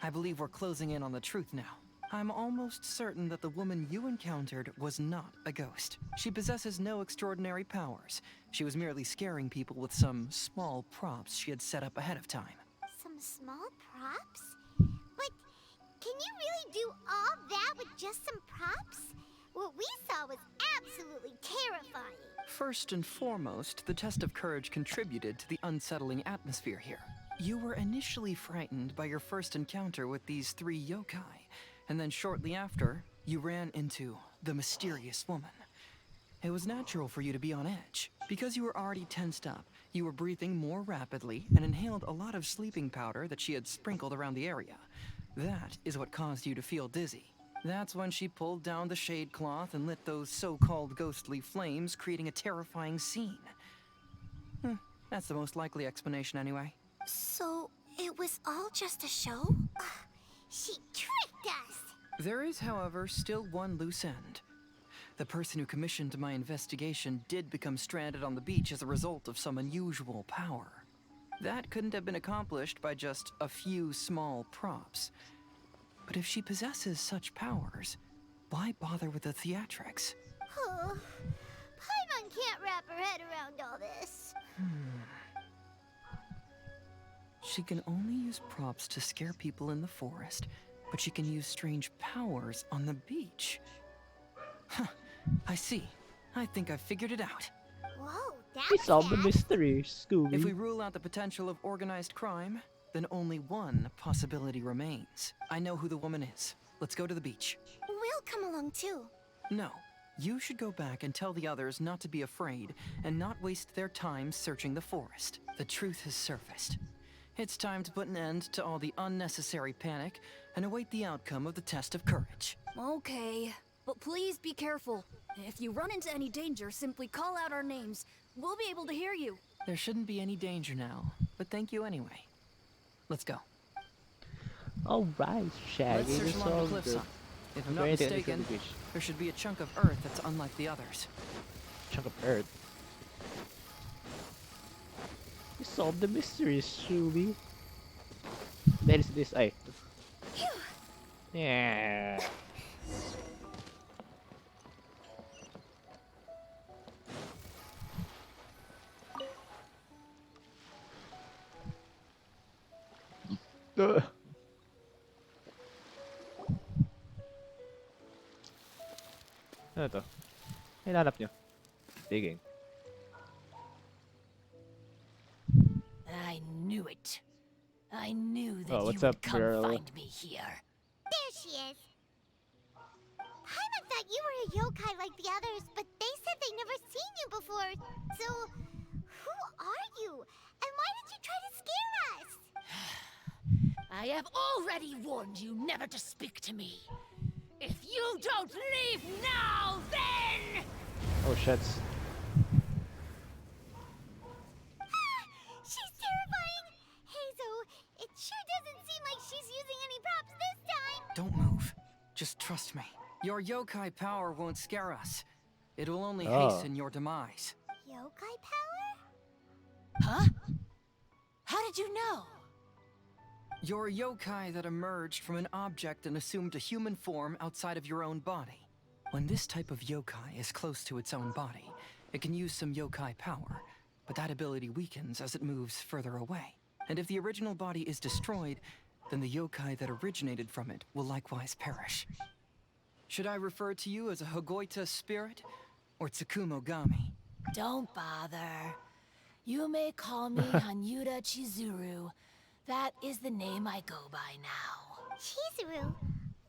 K: I believe we're closing in on the truth now. I'm almost certain that the woman you encountered was not a ghost. She possesses no extraordinary powers. She was merely scaring people with some small props she had set up ahead of time.
C: Some small props? But can you really do all that with just some props? What we saw was absolutely terrifying.
K: First and foremost, the test of courage contributed to the unsettling atmosphere here. You were initially frightened by your first encounter with these three yokai, and then shortly after, you ran into the mysterious woman. It was natural for you to be on edge. Because you were already tensed up, you were breathing more rapidly and inhaled a lot of sleeping powder that she had sprinkled around the area. That is what caused you to feel dizzy. That's when she pulled down the shade cloth and lit those so-called ghostly flames, creating a terrifying scene. That's the most likely explanation anyway.
F: So, it was all just a show?
C: She tricked us.
K: There is, however, still one loose end. The person who commissioned my investigation did become stranded on the beach as a result of some unusual power. That couldn't have been accomplished by just a few small props. But if she possesses such powers, why bother with the theatrics?
C: Oh, Paimon can't wrap her head around all this.
K: She can only use props to scare people in the forest, but she can use strange powers on the beach. Huh, I see. I think I've figured it out.
C: Whoa, that
A: We
C: was
A: solved the
C: fast.
A: mystery, Scooby.
K: If we rule out the potential of organized crime, then only one possibility remains. I know who the woman is. Let's go to the beach.
F: We'll come along too.
K: No, you should go back and tell the others not to be afraid and not waste their time searching the forest. The truth has surfaced. It's time to put an end to all the unnecessary panic and await the outcome of the test of courage.
D: Okay, but please be careful. If you run into any danger, simply call out our names. We'll be able to hear you.
K: There shouldn't be any danger now, but thank you anyway. Let's go.
A: Alright, Shaggy,
K: Let's
A: you
K: search along the
A: solved
K: cliff
A: it.
K: side. If I'm not
A: Wait,
K: mistaken,
A: beach.
K: there should be a chunk of earth that's unlike the others.
A: Chunk of earth. Solve the mysteries, Shubi. The hell is this? Ay. Yeah. Ano to? Hinanap nyo. Digging.
I: I knew it. I knew that
A: Oh,
I: you
A: what's
I: would
A: up,
I: come
A: girl?
I: find me here.
C: There she is. Paimon thought you were a yokai like the others, but they said they never seen you before. So, who are you? And why did you try to scare us?
I: I have already warned you never to speak to me. If you don't leave now, then...
A: Oh, shits.
C: She's terrifying! Hazel, it sure doesn't seem like she's using any props this time!
K: Don't move. Just trust me. Your yokai power won't scare us. It will only
A: Oh.
K: hasten your demise.
C: Yokai power?
I: Huh? How did you know?
K: You're a yokai that emerged from an object and assumed a human form outside of your own body. When this type of yokai is close to its own body, it can use some yokai power, but that ability weakens as it moves further away. And if the original body is destroyed, then the yokai that originated from it will likewise perish. Should I refer to you as a Hagoita spirit or Tsukumogami?
I: Don't bother. You may call me Hanyuda Chizuru. That is the name I go by now.
C: Chizuru,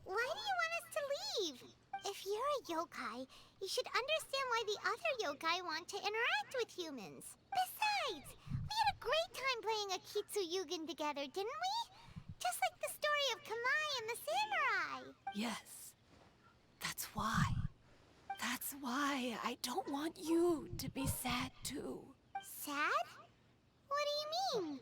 C: why do you want us to leave? If you're a yokai, you should understand why the other yokai want to interact with humans. Besides, we had a great time playing a Kitsuyugen together, didn't we? Just like the story of Kamai and the samurai.
I: Yes. That's why. That's why I don't want you to be sad too.
C: Sad? What do you mean?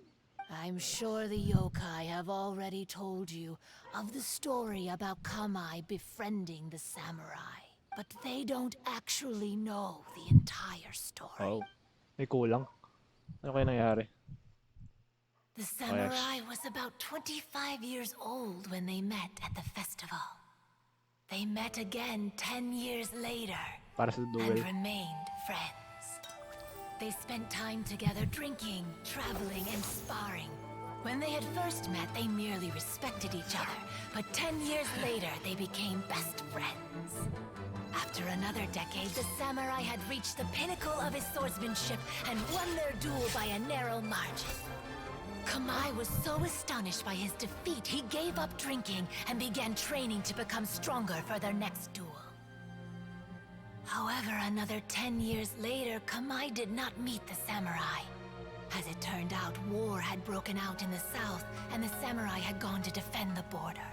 I: I'm sure the yokai have already told you of the story about Kamai befriending the samurai. But they don't actually know the entire story.
A: Oh. May kulang. Ano kaya nangyari?
I: The samurai was about 25 years old when they met at the festival. They met again 10 years later
A: Para sa duel.
I: and remained friends. They spent time together drinking, traveling, and sparring. When they had first met, they merely respected each other, but 10 years later, they became best friends. After another decade, the samurai had reached the pinnacle of his swordsmanship and won their duel by a narrow margin. Kamai was so astonished by his defeat, he gave up drinking and began training to become stronger for their next duel. However, another 10 years later, Kamai did not meet the samurai. As it turned out, war had broken out in the south, and the samurai had gone to defend the border.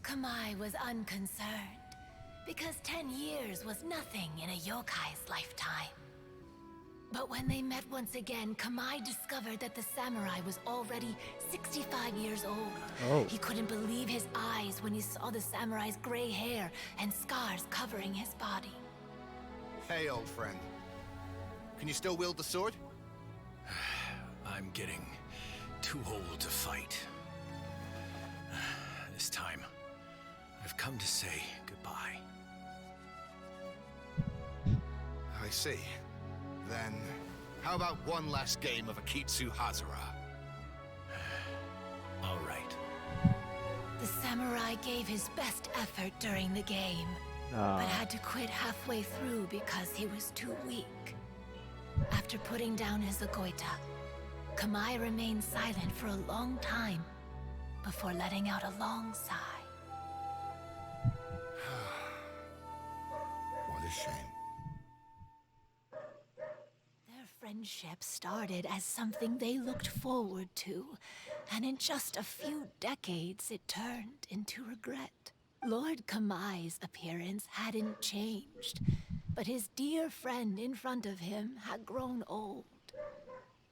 I: Kamai was unconcerned, because 10 years was nothing in a yokai's lifetime. But when they met once again, Kamai discovered that the samurai was already 65 years old.
A: Oh.
I: He couldn't believe his eyes when he saw the samurai's gray hair and scars covering his body.
H: Hey, old friend. Can you still wield the sword?
G: I'm getting too old to fight. This time, I've come to say goodbye.
H: I see. Then, how about one last game of Akitsu Hazara?
G: All right.
I: The samurai gave his best effort during the game, but had to quit halfway through because he was too weak. After putting down his agoita, Kamai remained silent for a long time before letting out a long sigh.
H: What a shame.
I: Their friendship started as something they looked forward to, and in just a few decades it turned into regret. Lord Kamai's appearance hadn't changed, but his dear friend in front of him had grown old.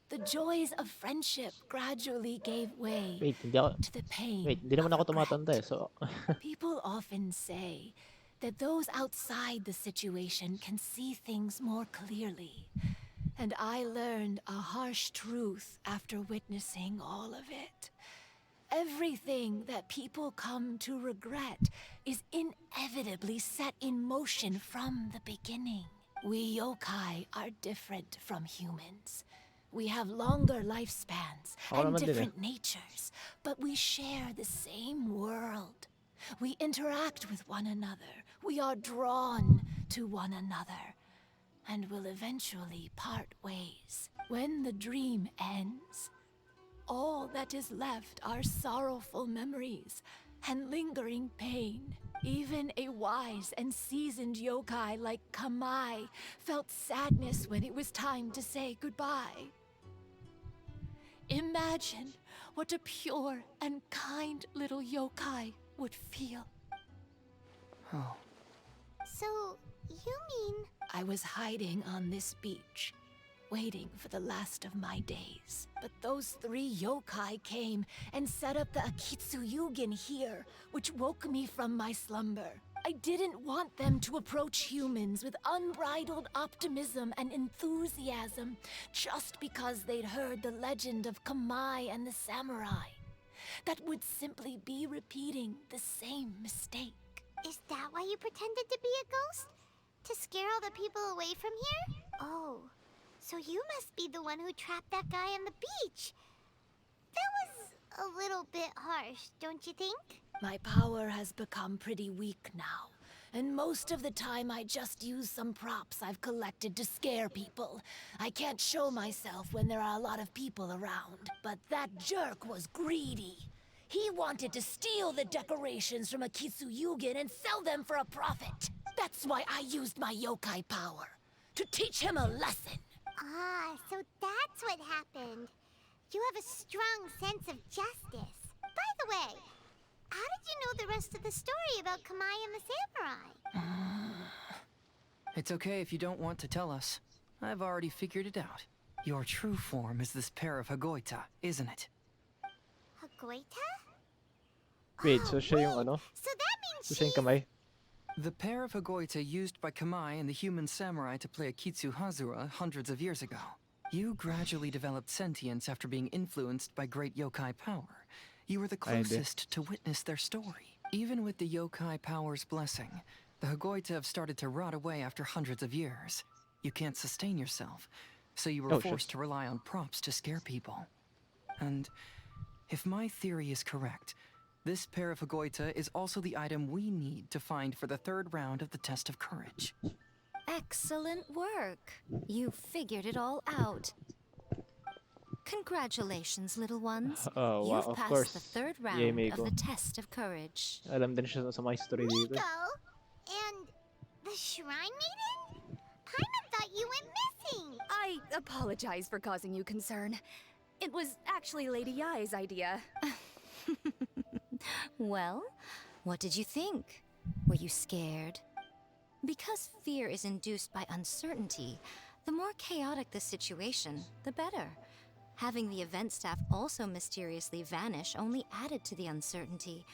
I: The joys of friendship gradually gave way
A: Wait, hindi ako...
I: to the pain
A: Wait, hindi naman
I: of
A: ako
I: regret.
A: tumatanda eh, so...
I: People often say that those outside the situation can see things more clearly. And I learned a harsh truth after witnessing all of it. Everything that people come to regret is inevitably set in motion from the beginning. We yokai are different from humans. We have longer lifespans
A: Ako
I: and
A: naman din eh.
I: different natures, but we share the same world. We interact with one another. We are drawn to one another, and will eventually part ways. When the dream ends, all that is left are sorrowful memories and lingering pain. Even a wise and seasoned yokai like Kamai felt sadness when it was time to say goodbye. Imagine what a pure and kind little yokai would feel.
K: Oh.
C: So, you mean...
I: I was hiding on this beach, waiting for the last of my days. But those 3 yokai came and set up the Akitsu Yugen here, which woke me from my slumber. I didn't want them to approach humans with unbridled optimism and enthusiasm just because they'd heard the legend of Kamai and the samurai. That would simply be repeating the same mistake.
C: Is that why you pretended to be a ghost? To scare all the people away from here? Oh, so you must be the one who trapped that guy on the beach. That was a little bit harsh, don't you think?
I: My power has become pretty weak now, and most of the time I just use some props I've collected to scare people. I can't show myself when there are a lot of people around, but that jerk was greedy. He wanted to steal the decorations from Akitsu Yugen and sell them for a profit. That's why I used my yokai power, to teach him a lesson.
C: Ah, so that's what happened. You have a strong sense of justice. By the way, how did you know the rest of the story about Kamai and the samurai?
K: It's okay if you don't want to tell us. I've already figured it out. Your true form is this pair of Hagoita, isn't it?
C: Hagoita?
A: Wait, so siya yung
C: wait.
A: ano?
C: So that means
A: So siya yung
C: she's...
A: kamay?
K: The pair of Hagoita used by Kamai and the human samurai to play Akitsu Hazura hundreds of years ago. You gradually developed sentience after being influenced by great yokai power. You were the closest to witness their story. Even with the yokai power's blessing, the Hagoita have started to rot away after hundreds of years. You can't sustain yourself, so you were forced to rely on props to scare people. And if my theory is correct, this pair of Hagoita is also the item we need to find for the 3rd round of the test of courage.
M: Excellent work. You figured it all out. Congratulations, little ones.
A: Oh, wow,
M: You've
A: of
M: passed
A: course.
M: the 3rd
A: Yay,
M: round of
A: Meiko.
M: the test of courage.
A: Alam din siya sa my story dito.
C: Nico? And the Shrine Maiden? Paimon thought you went missing.
D: I apologize for causing you concern. It was actually Lady Yai's idea.
M: Well, what did you think? Were you scared? Because fear is induced by uncertainty, the more chaotic the situation, the better. Having the event staff also mysteriously vanish only added to the uncertainty.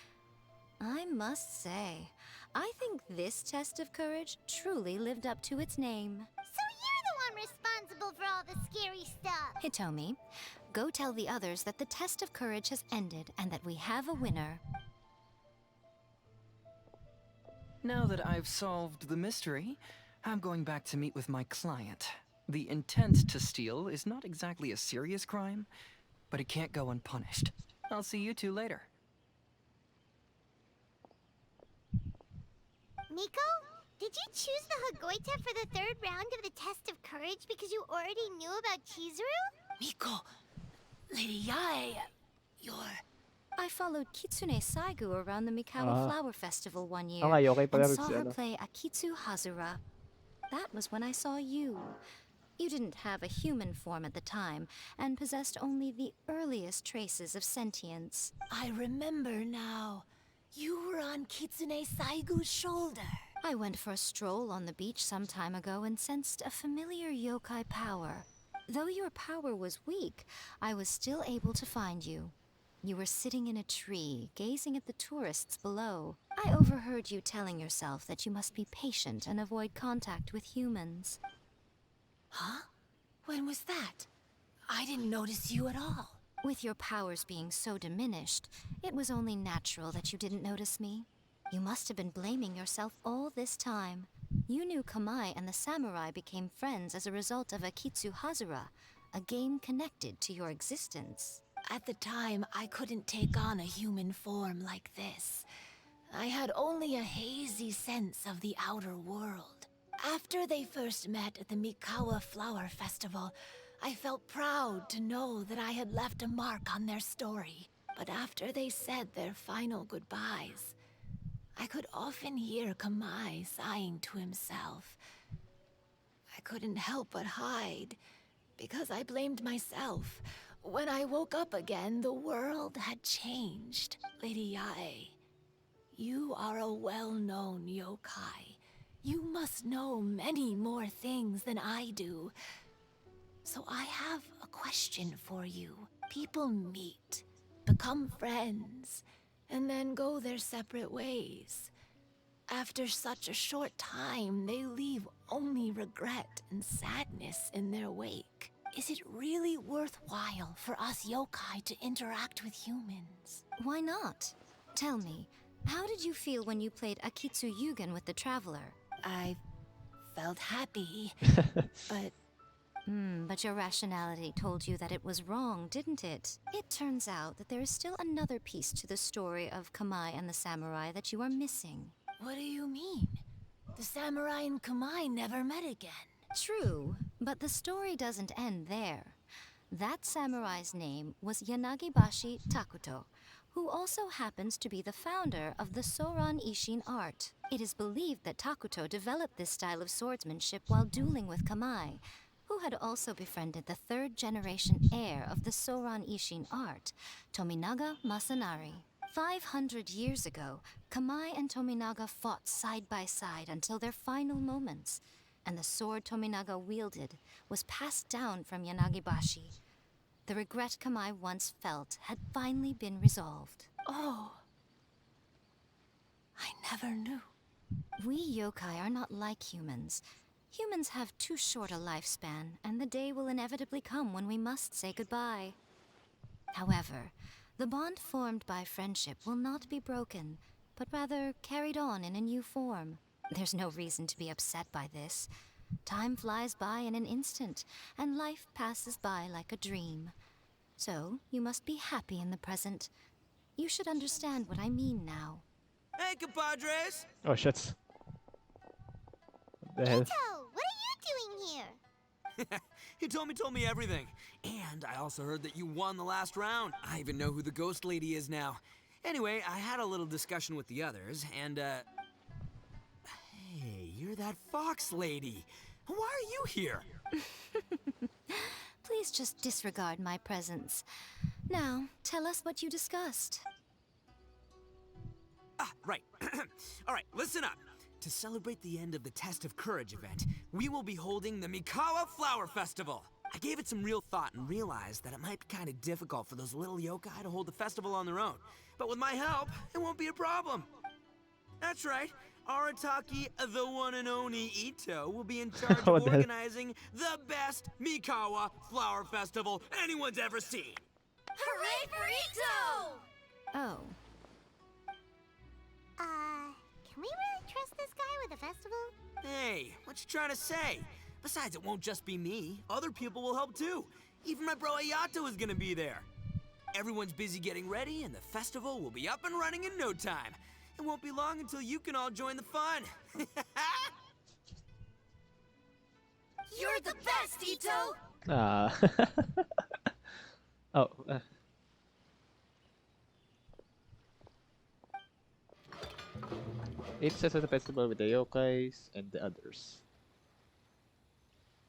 M: I must say, I think this test of courage truly lived up to its name.
C: So you're the one responsible for all the scary stuff.
M: Hitomi, go tell the others that the test of courage has ended and that we have a winner.
K: Now that I've solved the mystery, I'm going back to meet with my client. The intent to steal is not exactly a serious crime, but it can't go unpunished. I'll see you two later.
C: Nico, did you choose the Hagoita for the 3rd round of the test of courage because you already knew about Chizuru?
I: Miko, Lady Yai, you're...
M: I followed Kitsune Saigu around the Mikawa Flower Festival one year
A: nga, yokai pala
M: and
A: rin
M: saw
A: si
M: her
A: ano.
M: play Akitsu Hazura. That was when I saw you. You didn't have a human form at the time and possessed only the earliest traces of sentience.
I: I remember now. You were on Kitsune Saigu's shoulder.
M: I went for a stroll on the beach some time ago and sensed a familiar yokai power. Though your power was weak, I was still able to find you. You were sitting in a tree, gazing at the tourists below. I overheard you telling yourself that you must be patient and avoid contact with humans.
I: Huh? When was that? I didn't notice you at all.
M: With your powers being so diminished, it was only natural that you didn't notice me. You must have been blaming yourself all this time. You knew Kamai and the samurai became friends as a result of Akitsu Hazura, a game connected to your existence.
I: At the time, I couldn't take on a human form like this. I had only a hazy sense of the outer world. After they first met at the Mikawa Flower Festival, I felt proud to know that I had left a mark on their story. But after they said their final goodbyes, I could often hear Kamai sighing to himself. I couldn't help but hide, because I blamed myself. When I woke up again, the world had changed. Lady Yae, you are a well-known yokai. You must know many more things than I do. So I have a question for you. People meet, become friends, and then go their separate ways. After such a short time, they leave only regret and sadness in their wake. Is it really worthwhile for us yokai to interact with humans?
M: Why not? Tell me, how did you feel when you played Akitsu Yugen with the Traveler?
I: I felt happy, but...
M: But your rationality told you that it was wrong, didn't it? It turns out that there is still another piece to the story of Kamai and the samurai that you are missing.
I: What do you mean? The samurai and Kamai never met again.
M: True, but the story doesn't end there. That samurai's name was Yanagibashi Takuto, who also happens to be the founder of the Soran Ishin art. It is believed that Takuto developed this style of swordsmanship while dueling with Kamai, who had also befriended the third-generation heir of the Soran Ishin art, Tominaga Masanari. 500 years ago, Kamai and Tominaga fought side by side until their final moments, and the sword Tominaga wielded was passed down from Yanagibashi. The regret Kamai once felt had finally been resolved.
I: Oh, I never knew.
M: We yokai are not like humans. Humans have too short a lifespan, and the day will inevitably come when we must say goodbye. However, the bond formed by friendship will not be broken, but rather carried on in a new form. There's no reason to be upset by this. Time flies by in an instant, and life passes by like a dream. So, you must be happy in the present. You should understand what I mean now.
B: Hey, compadres!
A: Oh shit. What the hell?
C: Ito, what are you doing here?
B: He told me everything. And I also heard that you won the last round. I even know who the ghost lady is now. Anyway, I had a little discussion with the others, and, Hey, you're that fox lady. Why are you here?
M: Please just disregard my presence. Now, tell us what you discussed.
B: Ah, right. All right, listen up. To celebrate the end of the Test of Courage event, we will be holding the Mikawa Flower Festival. I gave it some real thought and realized that it might be kind of difficult for those little yokai to hold the festival on their own. But with my help, it won't be a problem. That's right. Arataki, the one and only Ito, will be in charge of
A: What the hell?
B: organizing the best Mikawa Flower Festival anyone's ever seen.
D: Hooray for Ito!
M: Oh,
C: Can we really trust this guy with a festival?
B: Hey, what you trying to say? Besides, it won't just be me. Other people will help too. Even my bro Ayato is gonna be there. Everyone's busy getting ready, and the festival will be up and running in no time. It won't be long until you can all join the fun.
D: You're the best, Ito!
A: Ah. Oh. It says at the festival with the yokais and the others.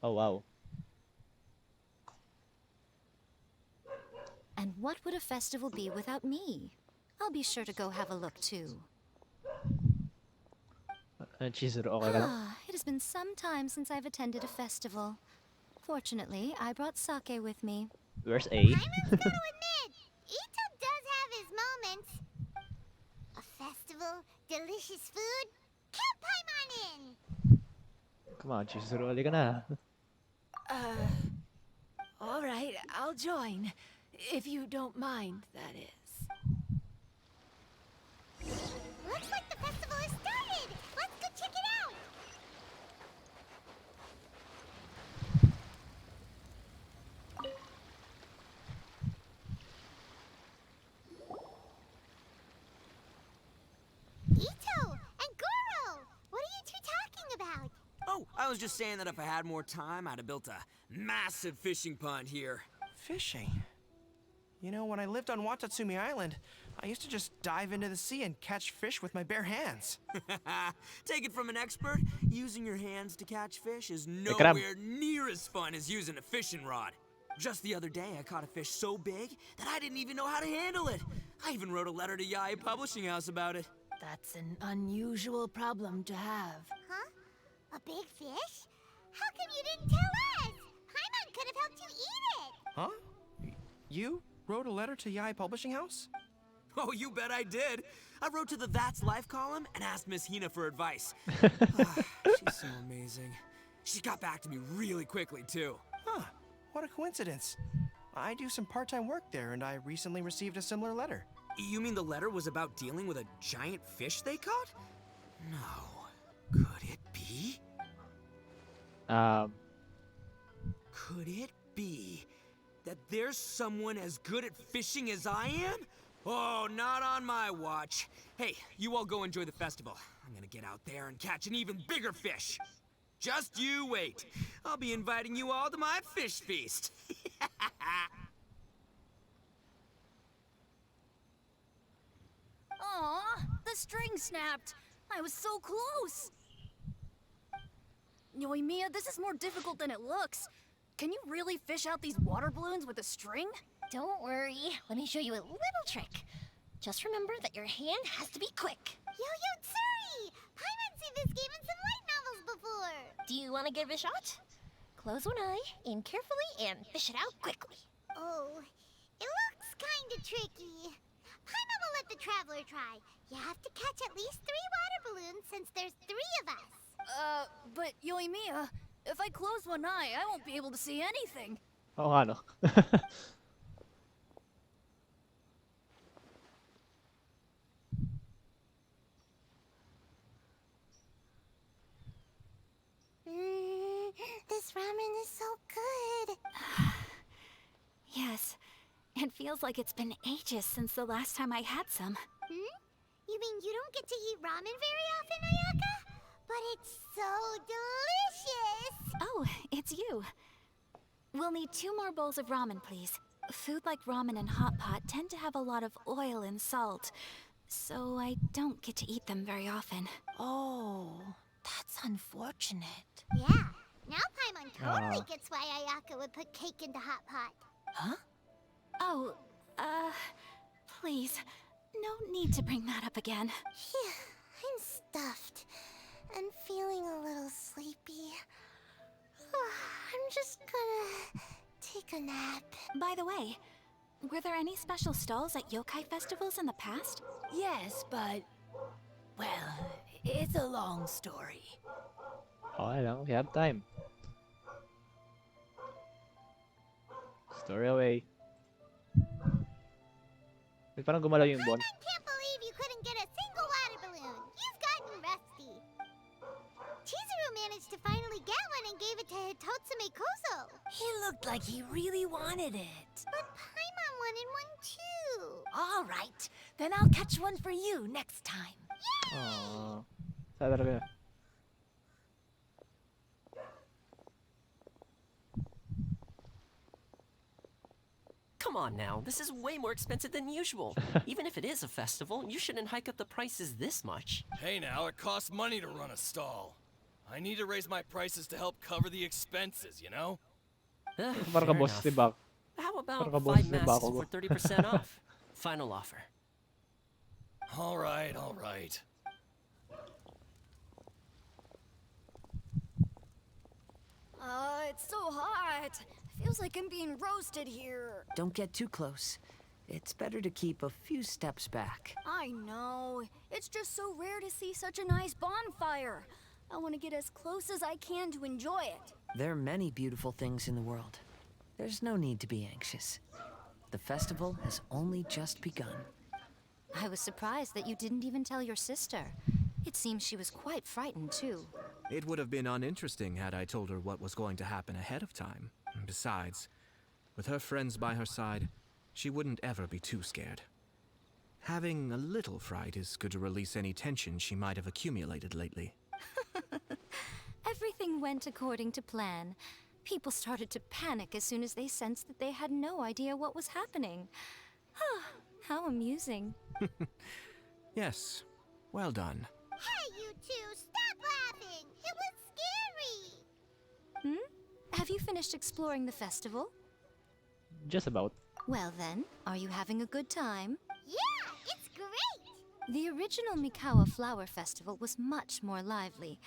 A: Oh wow.
M: and what would a festival be without me? I'll be sure to go have a look too.
A: Chizuru, okay ka lang?
M: It has been some time since I've attended a festival. Fortunately, I brought sake with me.
A: Where's A?
C: Paimon's gotta admit, Ito does have his moments. A festival, delicious food, count Paimon in!
A: Come on, Chizuru, halika na.
I: All right, I'll join. If you don't mind, that is.
C: Looks like the festival has started! Let's go check it out! Ito and Goro! What are you two talking about?
B: Oh, I was just saying that if I had more time, I'd have built a massive fishing pond here.
N: Fishing? You know, when I lived on Watatsumi Island, I used to just dive into the sea and catch fish with my bare hands.
B: Take it from an expert, using your hands to catch fish is
A: crab.
B: nowhere near as fun as using a fishing rod. Just the other day, I caught a fish so big that I didn't even know how to handle it. I even wrote a letter to Yae Publishing House about it.
I: That's an unusual problem to have.
C: Huh? A big fish? How come you didn't tell us? Paimon could have helped you eat it!
N: Huh? You wrote a letter to Yae Publishing House?
B: Oh, you bet I did. I wrote to the That's Life column and asked Miss Hina for advice. She's so amazing. She got back to me really quickly, too.
N: Huh. What a coincidence. I do some part-time work there, and I recently received a similar letter.
B: You mean the letter was about dealing with a giant fish they caught? No. Could it be? Could it be that there's someone as good at fishing as I am? Oh, not on my watch. Hey, you all go enjoy the festival. I'm gonna get out there and catch an even bigger fish. Just you wait. I'll be inviting you all to my fish feast.
D: Aw, the string snapped. I was so close. Yoimiya, this is more difficult than it looks. Can you really fish out these water balloons with a string?
E: Don't worry. Let me show you a little trick. Just remember that your hand has to be quick.
C: Yo-Yo Tsuri! Paimon's seen this game in some light novels before!
E: Do you want to give it a shot? Close one eye, aim carefully, and fish it out quickly.
C: Oh, it looks kinda tricky. Paimon will let the traveler try. You have to catch at least 3 water balloons since there's 3 of us.
D: But Yoimiya, if I close one eye, I won't be able to see anything.
A: Oo nga, no?
C: This ramen is so good.
F: Yes, it feels like it's been ages since the last time I had some.
C: You mean you don't get to eat ramen very often, Ayaka? But it's so delicious!
F: Oh, it's you. We'll need 2 more bowls of ramen, please. Food like ramen and hot pot tend to have a lot of oil and salt, so I don't get to eat them very often.
I: Oh, that's unfortunate.
C: Yeah, now Paimon totally gets why Ayaka would put cake into hot pot.
I: Huh?
F: Oh, please, no need to bring that up again.
C: Phew, I'm stuffed and feeling a little sleepy. I'm just gonna take a nap.
F: By the way, were there any special stalls at yokai festivals in the past?
I: Yes, but... well, it's a long story.
A: Okay lang, we have time. Story away. Wait, parang gumalaw yung bon.
C: I can't believe you couldn't get a single water balloon. You've gotten rusty. Chizuru managed to finally get one and gave it to Hitotsume Kozo.
I: He looked like he really wanted it.
C: But Paimon wanted one too.
I: All right, then I'll catch one for you next time.
A: Aww. Sada talaga.
L: Come on now, this is way more expensive than usual. Even if it is a festival, you shouldn't hike up the prices this much.
O: Hey now, it costs money to run a stall. I need to raise my prices to help cover the expenses, you know?
A: Parang ka boss, diba?
L: How about
A: Parang ka boss,
L: 5
A: diba
L: masks
A: ako?
L: for 30% off? Final offer.
O: All right, all right.
D: It's so hot. Feels like I'm being roasted here.
J: Don't get too close. It's better to keep a few steps back.
D: I know. It's just so rare to see such a nice bonfire. I want to get as close as I can to enjoy it.
J: There are many beautiful things in the world. There's no need to be anxious. The festival has only just begun.
M: I was surprised that you didn't even tell your sister. It seems she was quite frightened, too.
P: It would have been uninteresting had I told her what was going to happen ahead of time. Besides, with her friends by her side, she wouldn't ever be too scared. Having a little fright is good to release any tension she might have accumulated lately.
M: Everything went according to plan. People started to panic as soon as they sensed that they had no idea what was happening. How amusing.
P: Yes, well done.
C: Hey, you two, stop laughing! It was scary!
M: Have you finished exploring the festival?
A: Just about.
M: Well then, are you having a good time?
C: Yeah, it's great!
M: The original Mikawa Flower Festival was much more lively.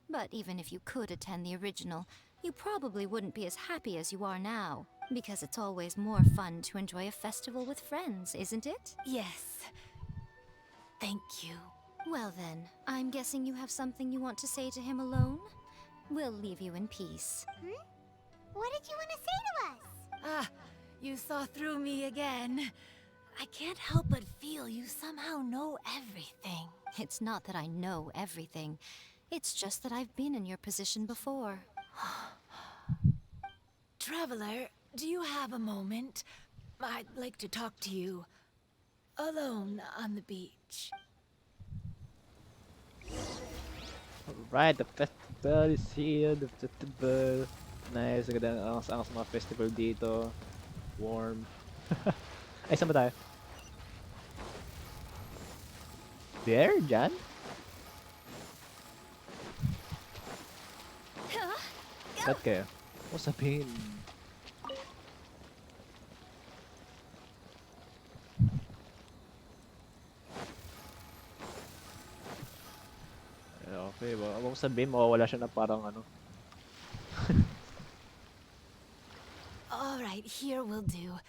M: But even if you could attend the original, you probably wouldn't be as happy as you are now. Because it's always more fun to enjoy a festival with friends, isn't it?
I: Yes. Thank you.
M: Well then, I'm guessing you have something you want to say to him alone? We'll leave you in peace.
C: What did you want to say to us?
I: Ah, you saw through me again. I can't help but feel you somehow know everything.
M: It's not that I know everything. It's just that I've been in your position before.
I: Traveler, do you have a moment? I'd like to talk to you. Alone on the beach.
A: Alright, the festival is here. The festival. Nice. Ang ganda. Ang mga festival dito. Warm. Ay, saan ba tayo? There, Jan? Saan kayo? O sabihin. Okay, ba? Huwag sabihin, mawawala siya na parang ano.
I: Alright, here will do.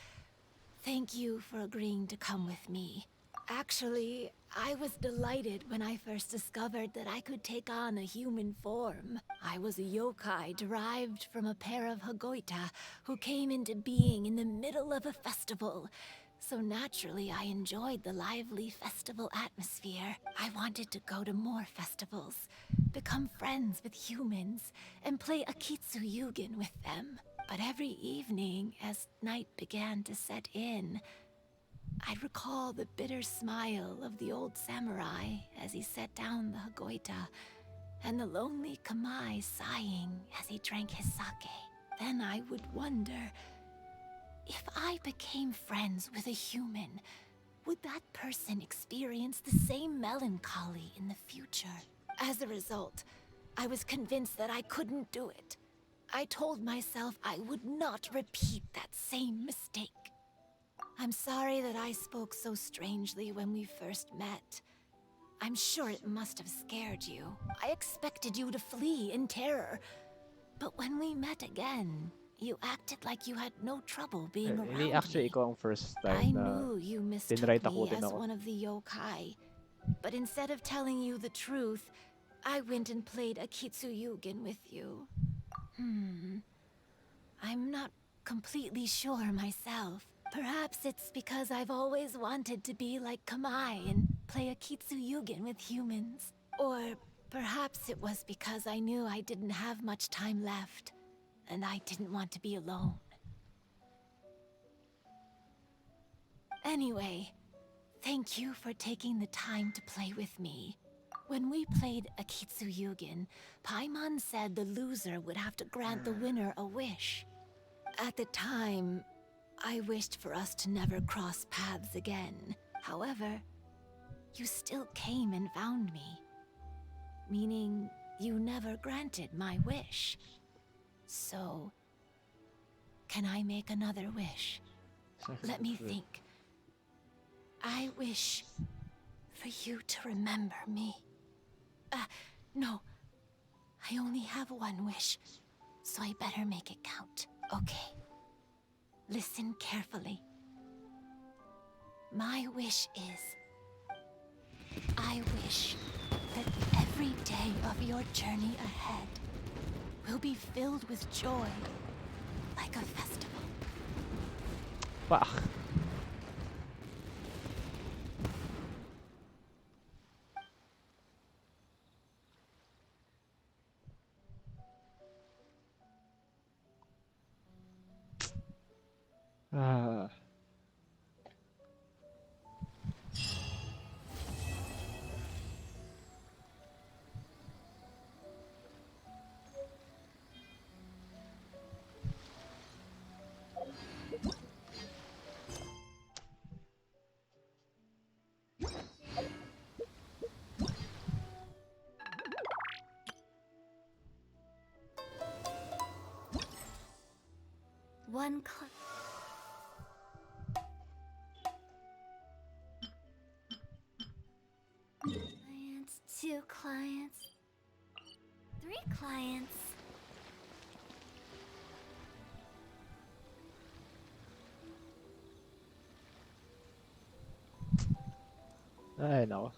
I: Thank you for agreeing to come with me. Actually, I was delighted when I first discovered that I could take on a human form. I was a yokai derived from a pair of Hagoita who came into being in the middle of a festival. So naturally, I enjoyed the lively festival atmosphere. I wanted to go to more festivals, become friends with humans, and play Akitsu Yugen with them. But every evening, as night began to set in, I'd recall the bitter smile of the old samurai as he set down the Hagoita, and the lonely Kamai sighing as he drank his sake. Then I would wonder, if I became friends with a human, would that person experience the same melancholy in the future? As a result, I was convinced that I couldn't do it. I told myself I would not repeat that same mistake. I'm sorry that I spoke so strangely when we first met. I'm sure it must have scared you. I expected you to flee in terror. But when we met again, you acted like you had no trouble being around
A: Hindi actually
I: me.
A: ikaw ang first
I: I
A: time na
I: knew you mistook
A: tinry
I: me
A: takutin
I: as
A: ako.
I: one of the yokai. But instead of telling you the truth, I went and played Akitsu Yugen with you. I'm not completely sure myself. Perhaps it's because I've always wanted to be like Kamai and play Akitsu Yugen with humans. Or perhaps it was because I knew I didn't have much time left, and I didn't want to be alone. Anyway, thank you for taking the time to play with me. When we played Akitsu Yugen, Paimon said the loser would have to grant the winner a wish. At the time, I wished for us to never cross paths again. However, you still came and found me. Meaning, you never granted my wish. So, can I make another wish? Let me think. I wish for you to remember me. No. I only have one wish, so I better make it count. Okay. Listen carefully. My wish is, I wish that every day of your journey ahead will be filled with joy, like a festival.
A: Fuck. Ah.
F: One clients, two clients, three clients.
A: Ay, nako.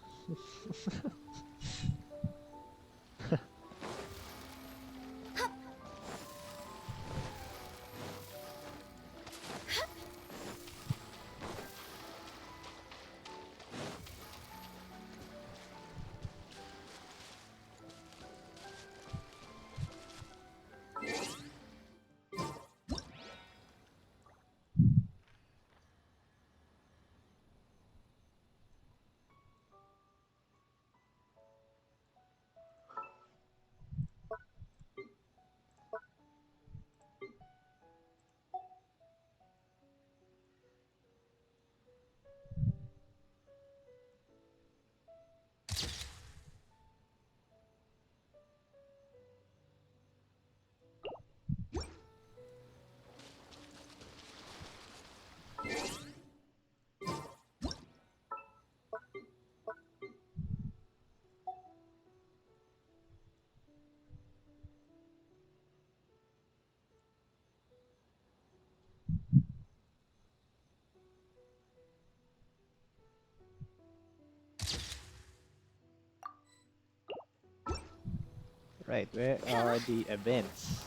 A: Right, where are the events?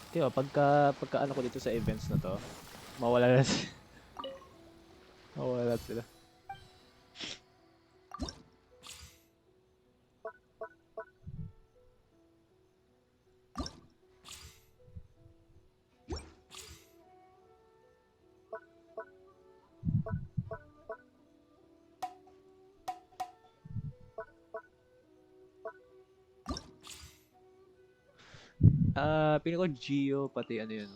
A: Diba, pagka ano ko dito sa events na to, mawala na sila. Mawala sila. Pili ko Geo pati ano yun.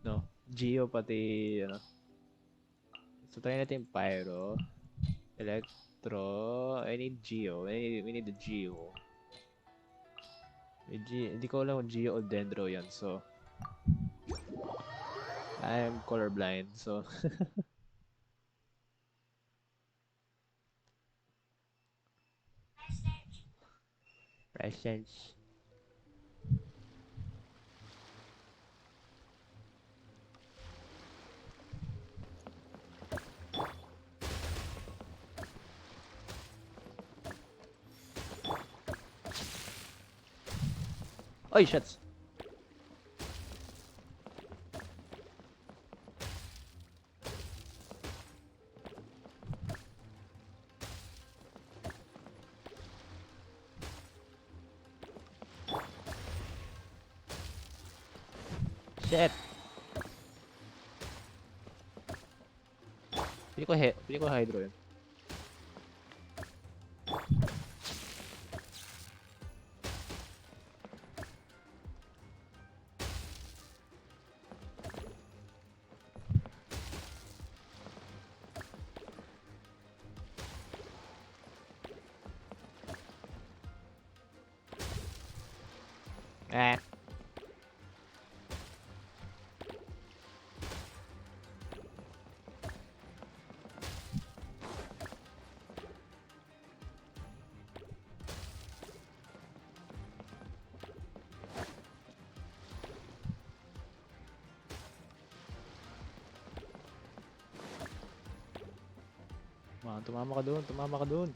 A: No, Geo pati ano. So try natin Pyro, Electro. I need Geo. We need the Geo. Hindi ko alam kung Geo o Dendro yan. So I'm colorblind. So Presence. Oy, shit. Shit. Pili ko Hydro yun. Tumama ka doon, tumama ka doon.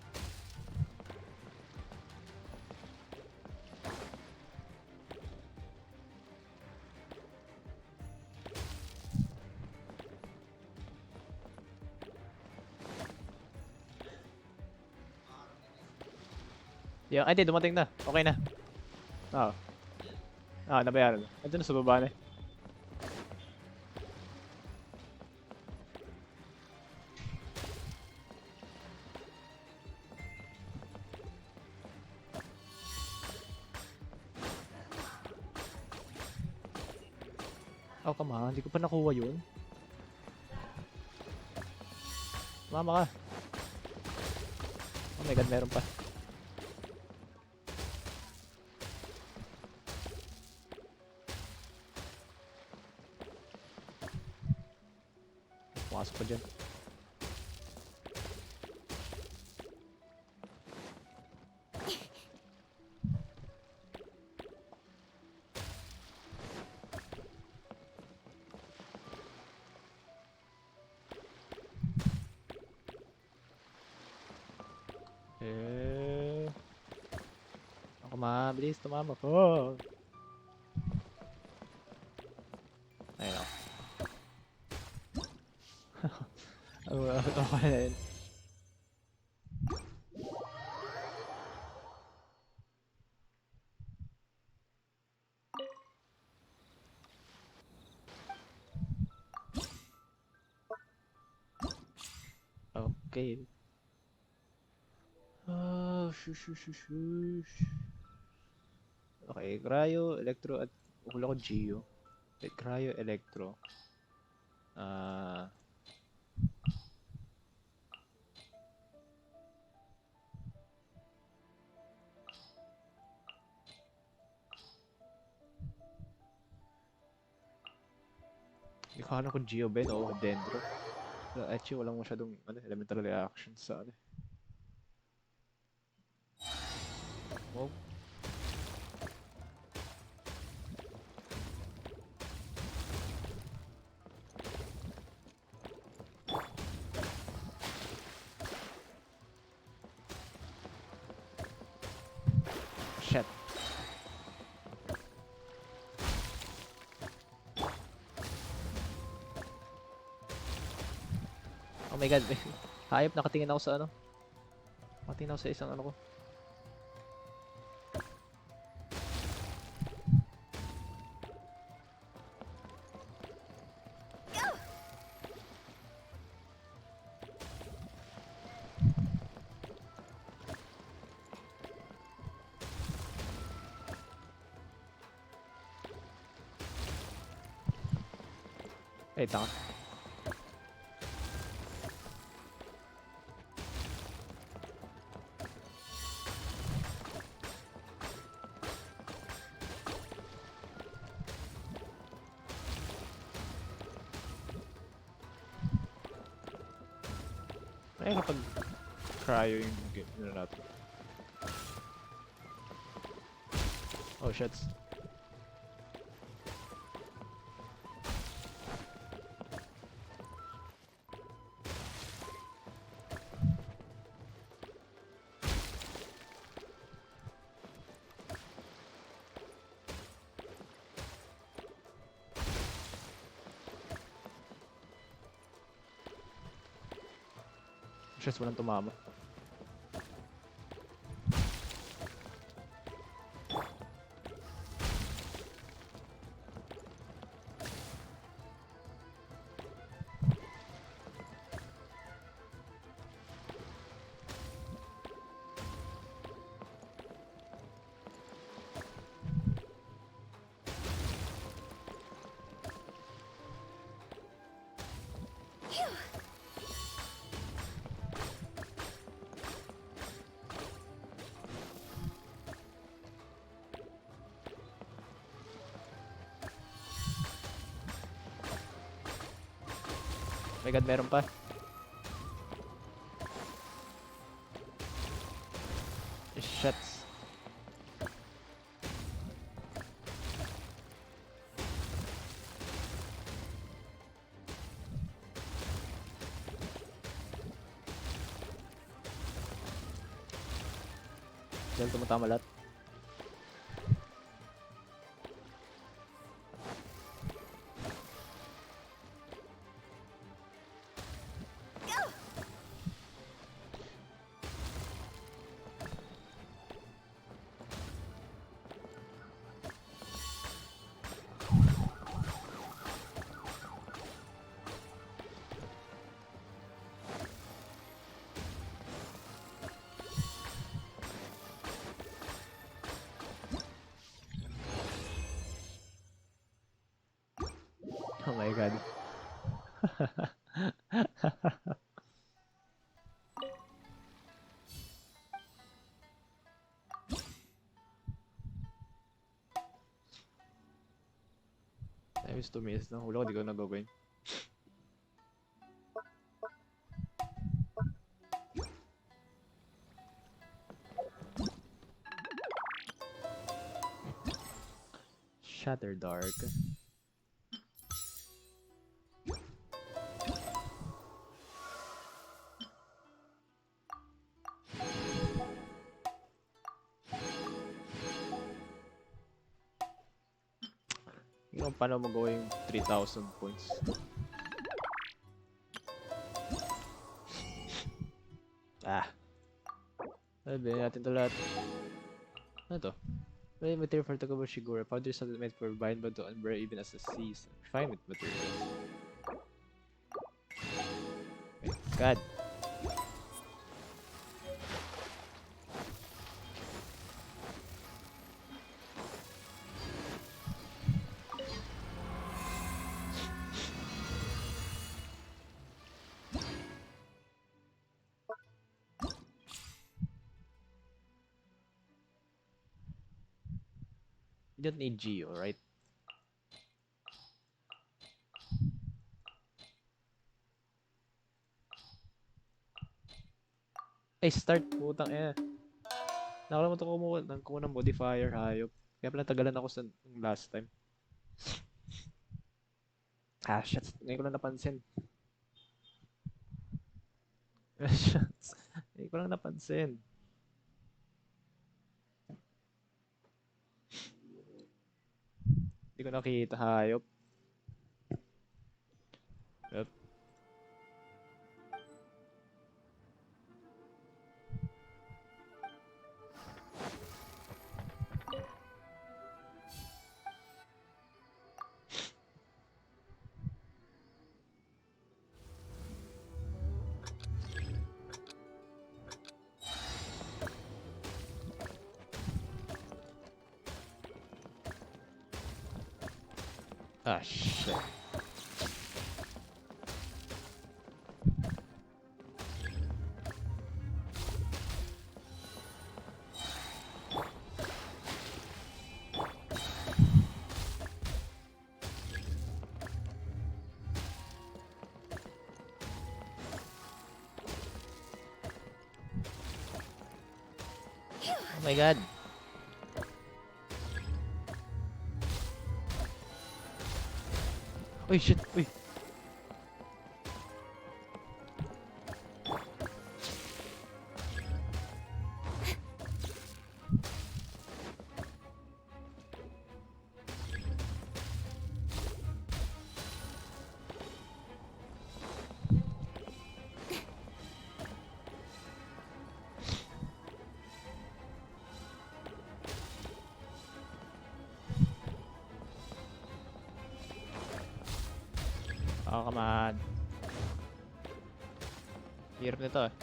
A: Ay, hindi, dumating na. Okay na. Oo. Nabayaran na. Ito na sa baba na eh. Oh, come on. Hindi ko pa nakuha yun. Mama ka. Oh my god, meron pa. Pumasok pa dyan. Ako mabilis, tumama ko. Ayun ako. Okay na yun. Okay. Shush. Okay, Cryo, Electro at hula ko Geo. Cryo, Electro. Hindi ko alam kung Geo ba yun o Dendro. Pero actually walang masyadong elemental reaction sa Oh. Shit. Oh my god. Hayop, nakatingin ako sa Nakatingin ako sa isang ko. Tanga. Ay, kapag cryo yung game natin. Oh, shits. Shits, walang tumama. Oh my god, meron pa. Shit. Dahil tumatama lahat. Oh my god. Time is 2 minutes na. Hula ko, di ko nagagawin. Shatter Dark. Yung paano magawa yung 3,000 points. Ah. Sabihin natin ito lahat. Ano to? Well, material for Takabo Shigura. Powder supplement for bind but to unbear even as a season. Fine with materials. Okay. God. You don't need Geo, right? Ay, start. Putang ina. Nakalimutan ko kumuha ng modifier, hayop. Kaya pala tagalan ako sa last time. Ah, shit. Ngayon ko lang napansin. Shots. Ngayon ko lang napansin. Hindi ko nakita, hayop. Yep. Ah, shit. Oh my god. Uy, shit. Uy. Oh, come on. Hirap nito eh.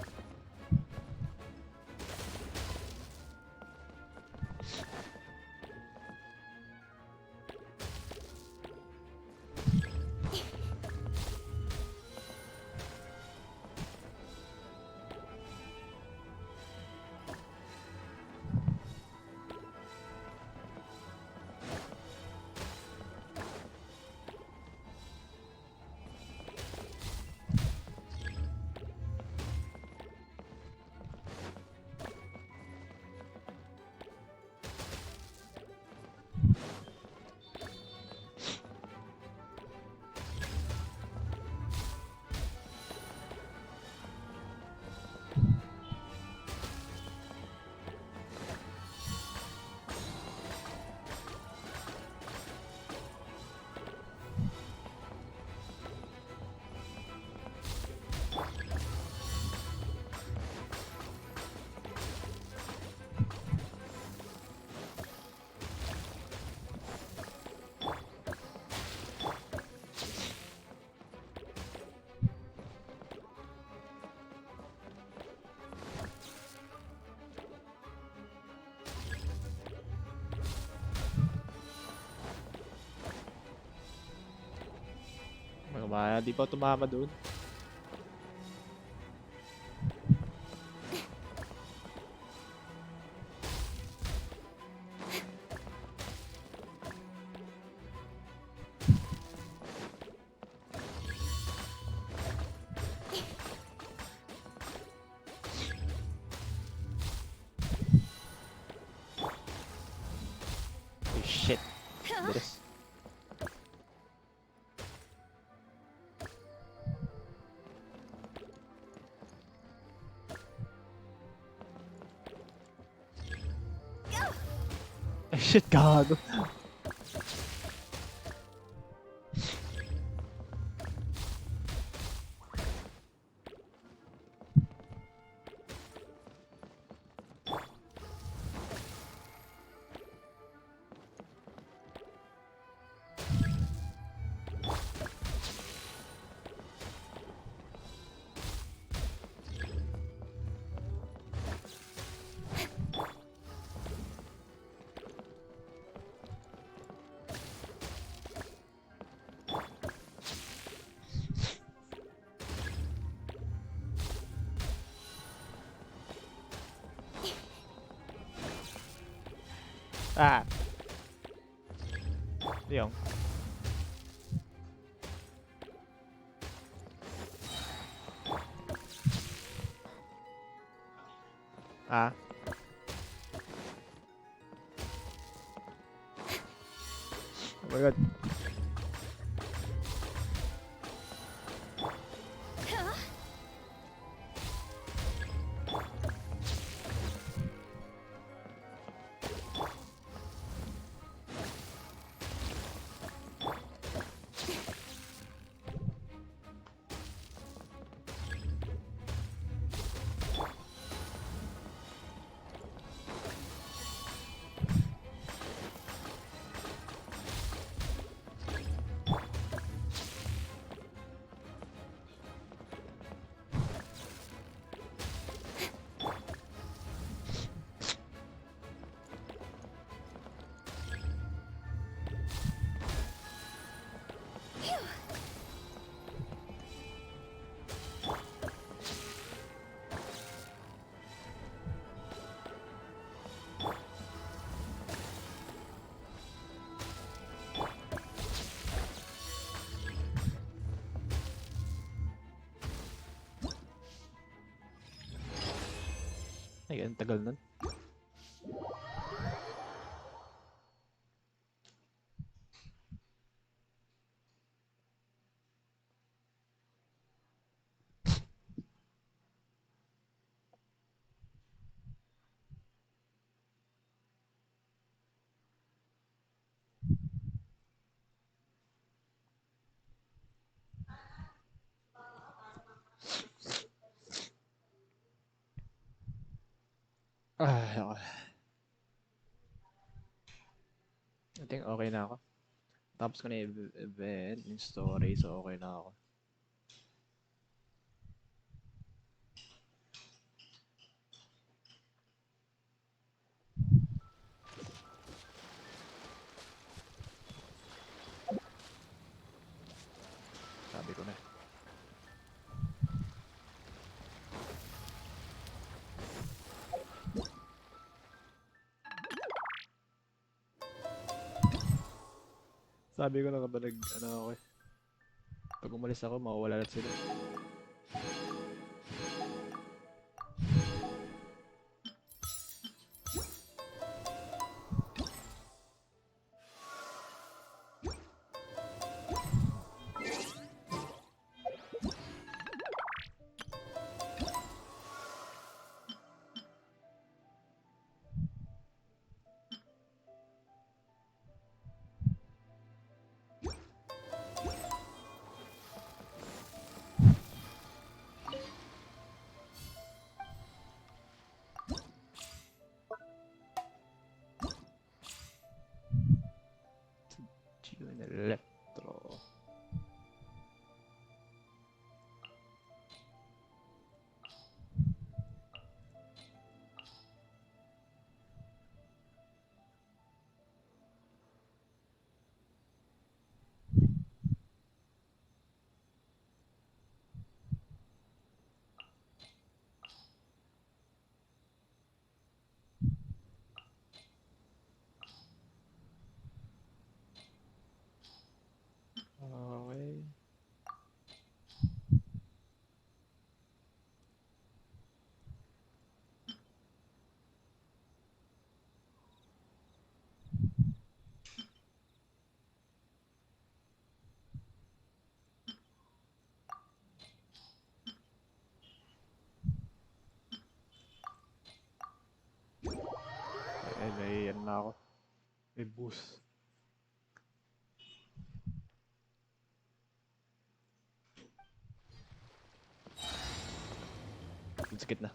A: Tama, di ba tumama doon? Oh, shit. Bilis. Shit, gago. Ah. Yung. Ah. Oh my god. Ay, ang tagal nun. Ay, ako. I think okay na ako. Tapos ko na yung event, yung story, so okay na ako. Sabi ko na. Sabi ko na kapag ano ako eh. Pag umalis ako, mawawala lahat sila. na ako. May boost. Ang sakit na.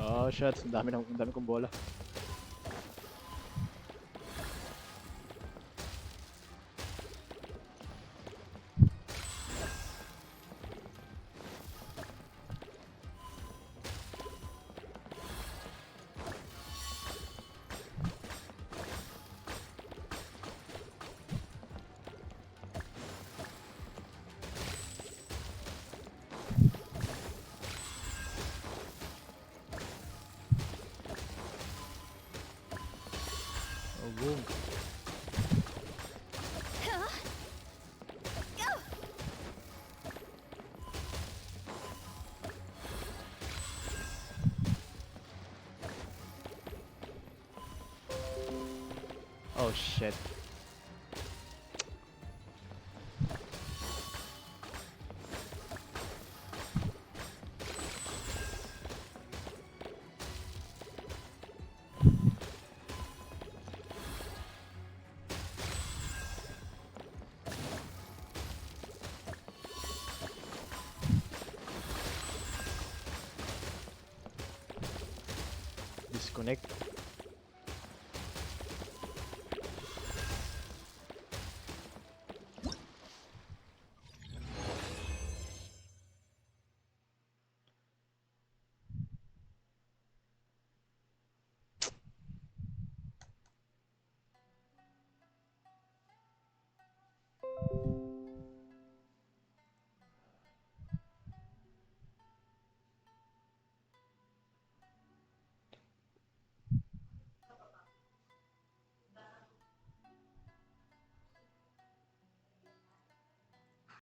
A: Oh shit, ang dami kong bola. Boom. Oh shit. Disconnect.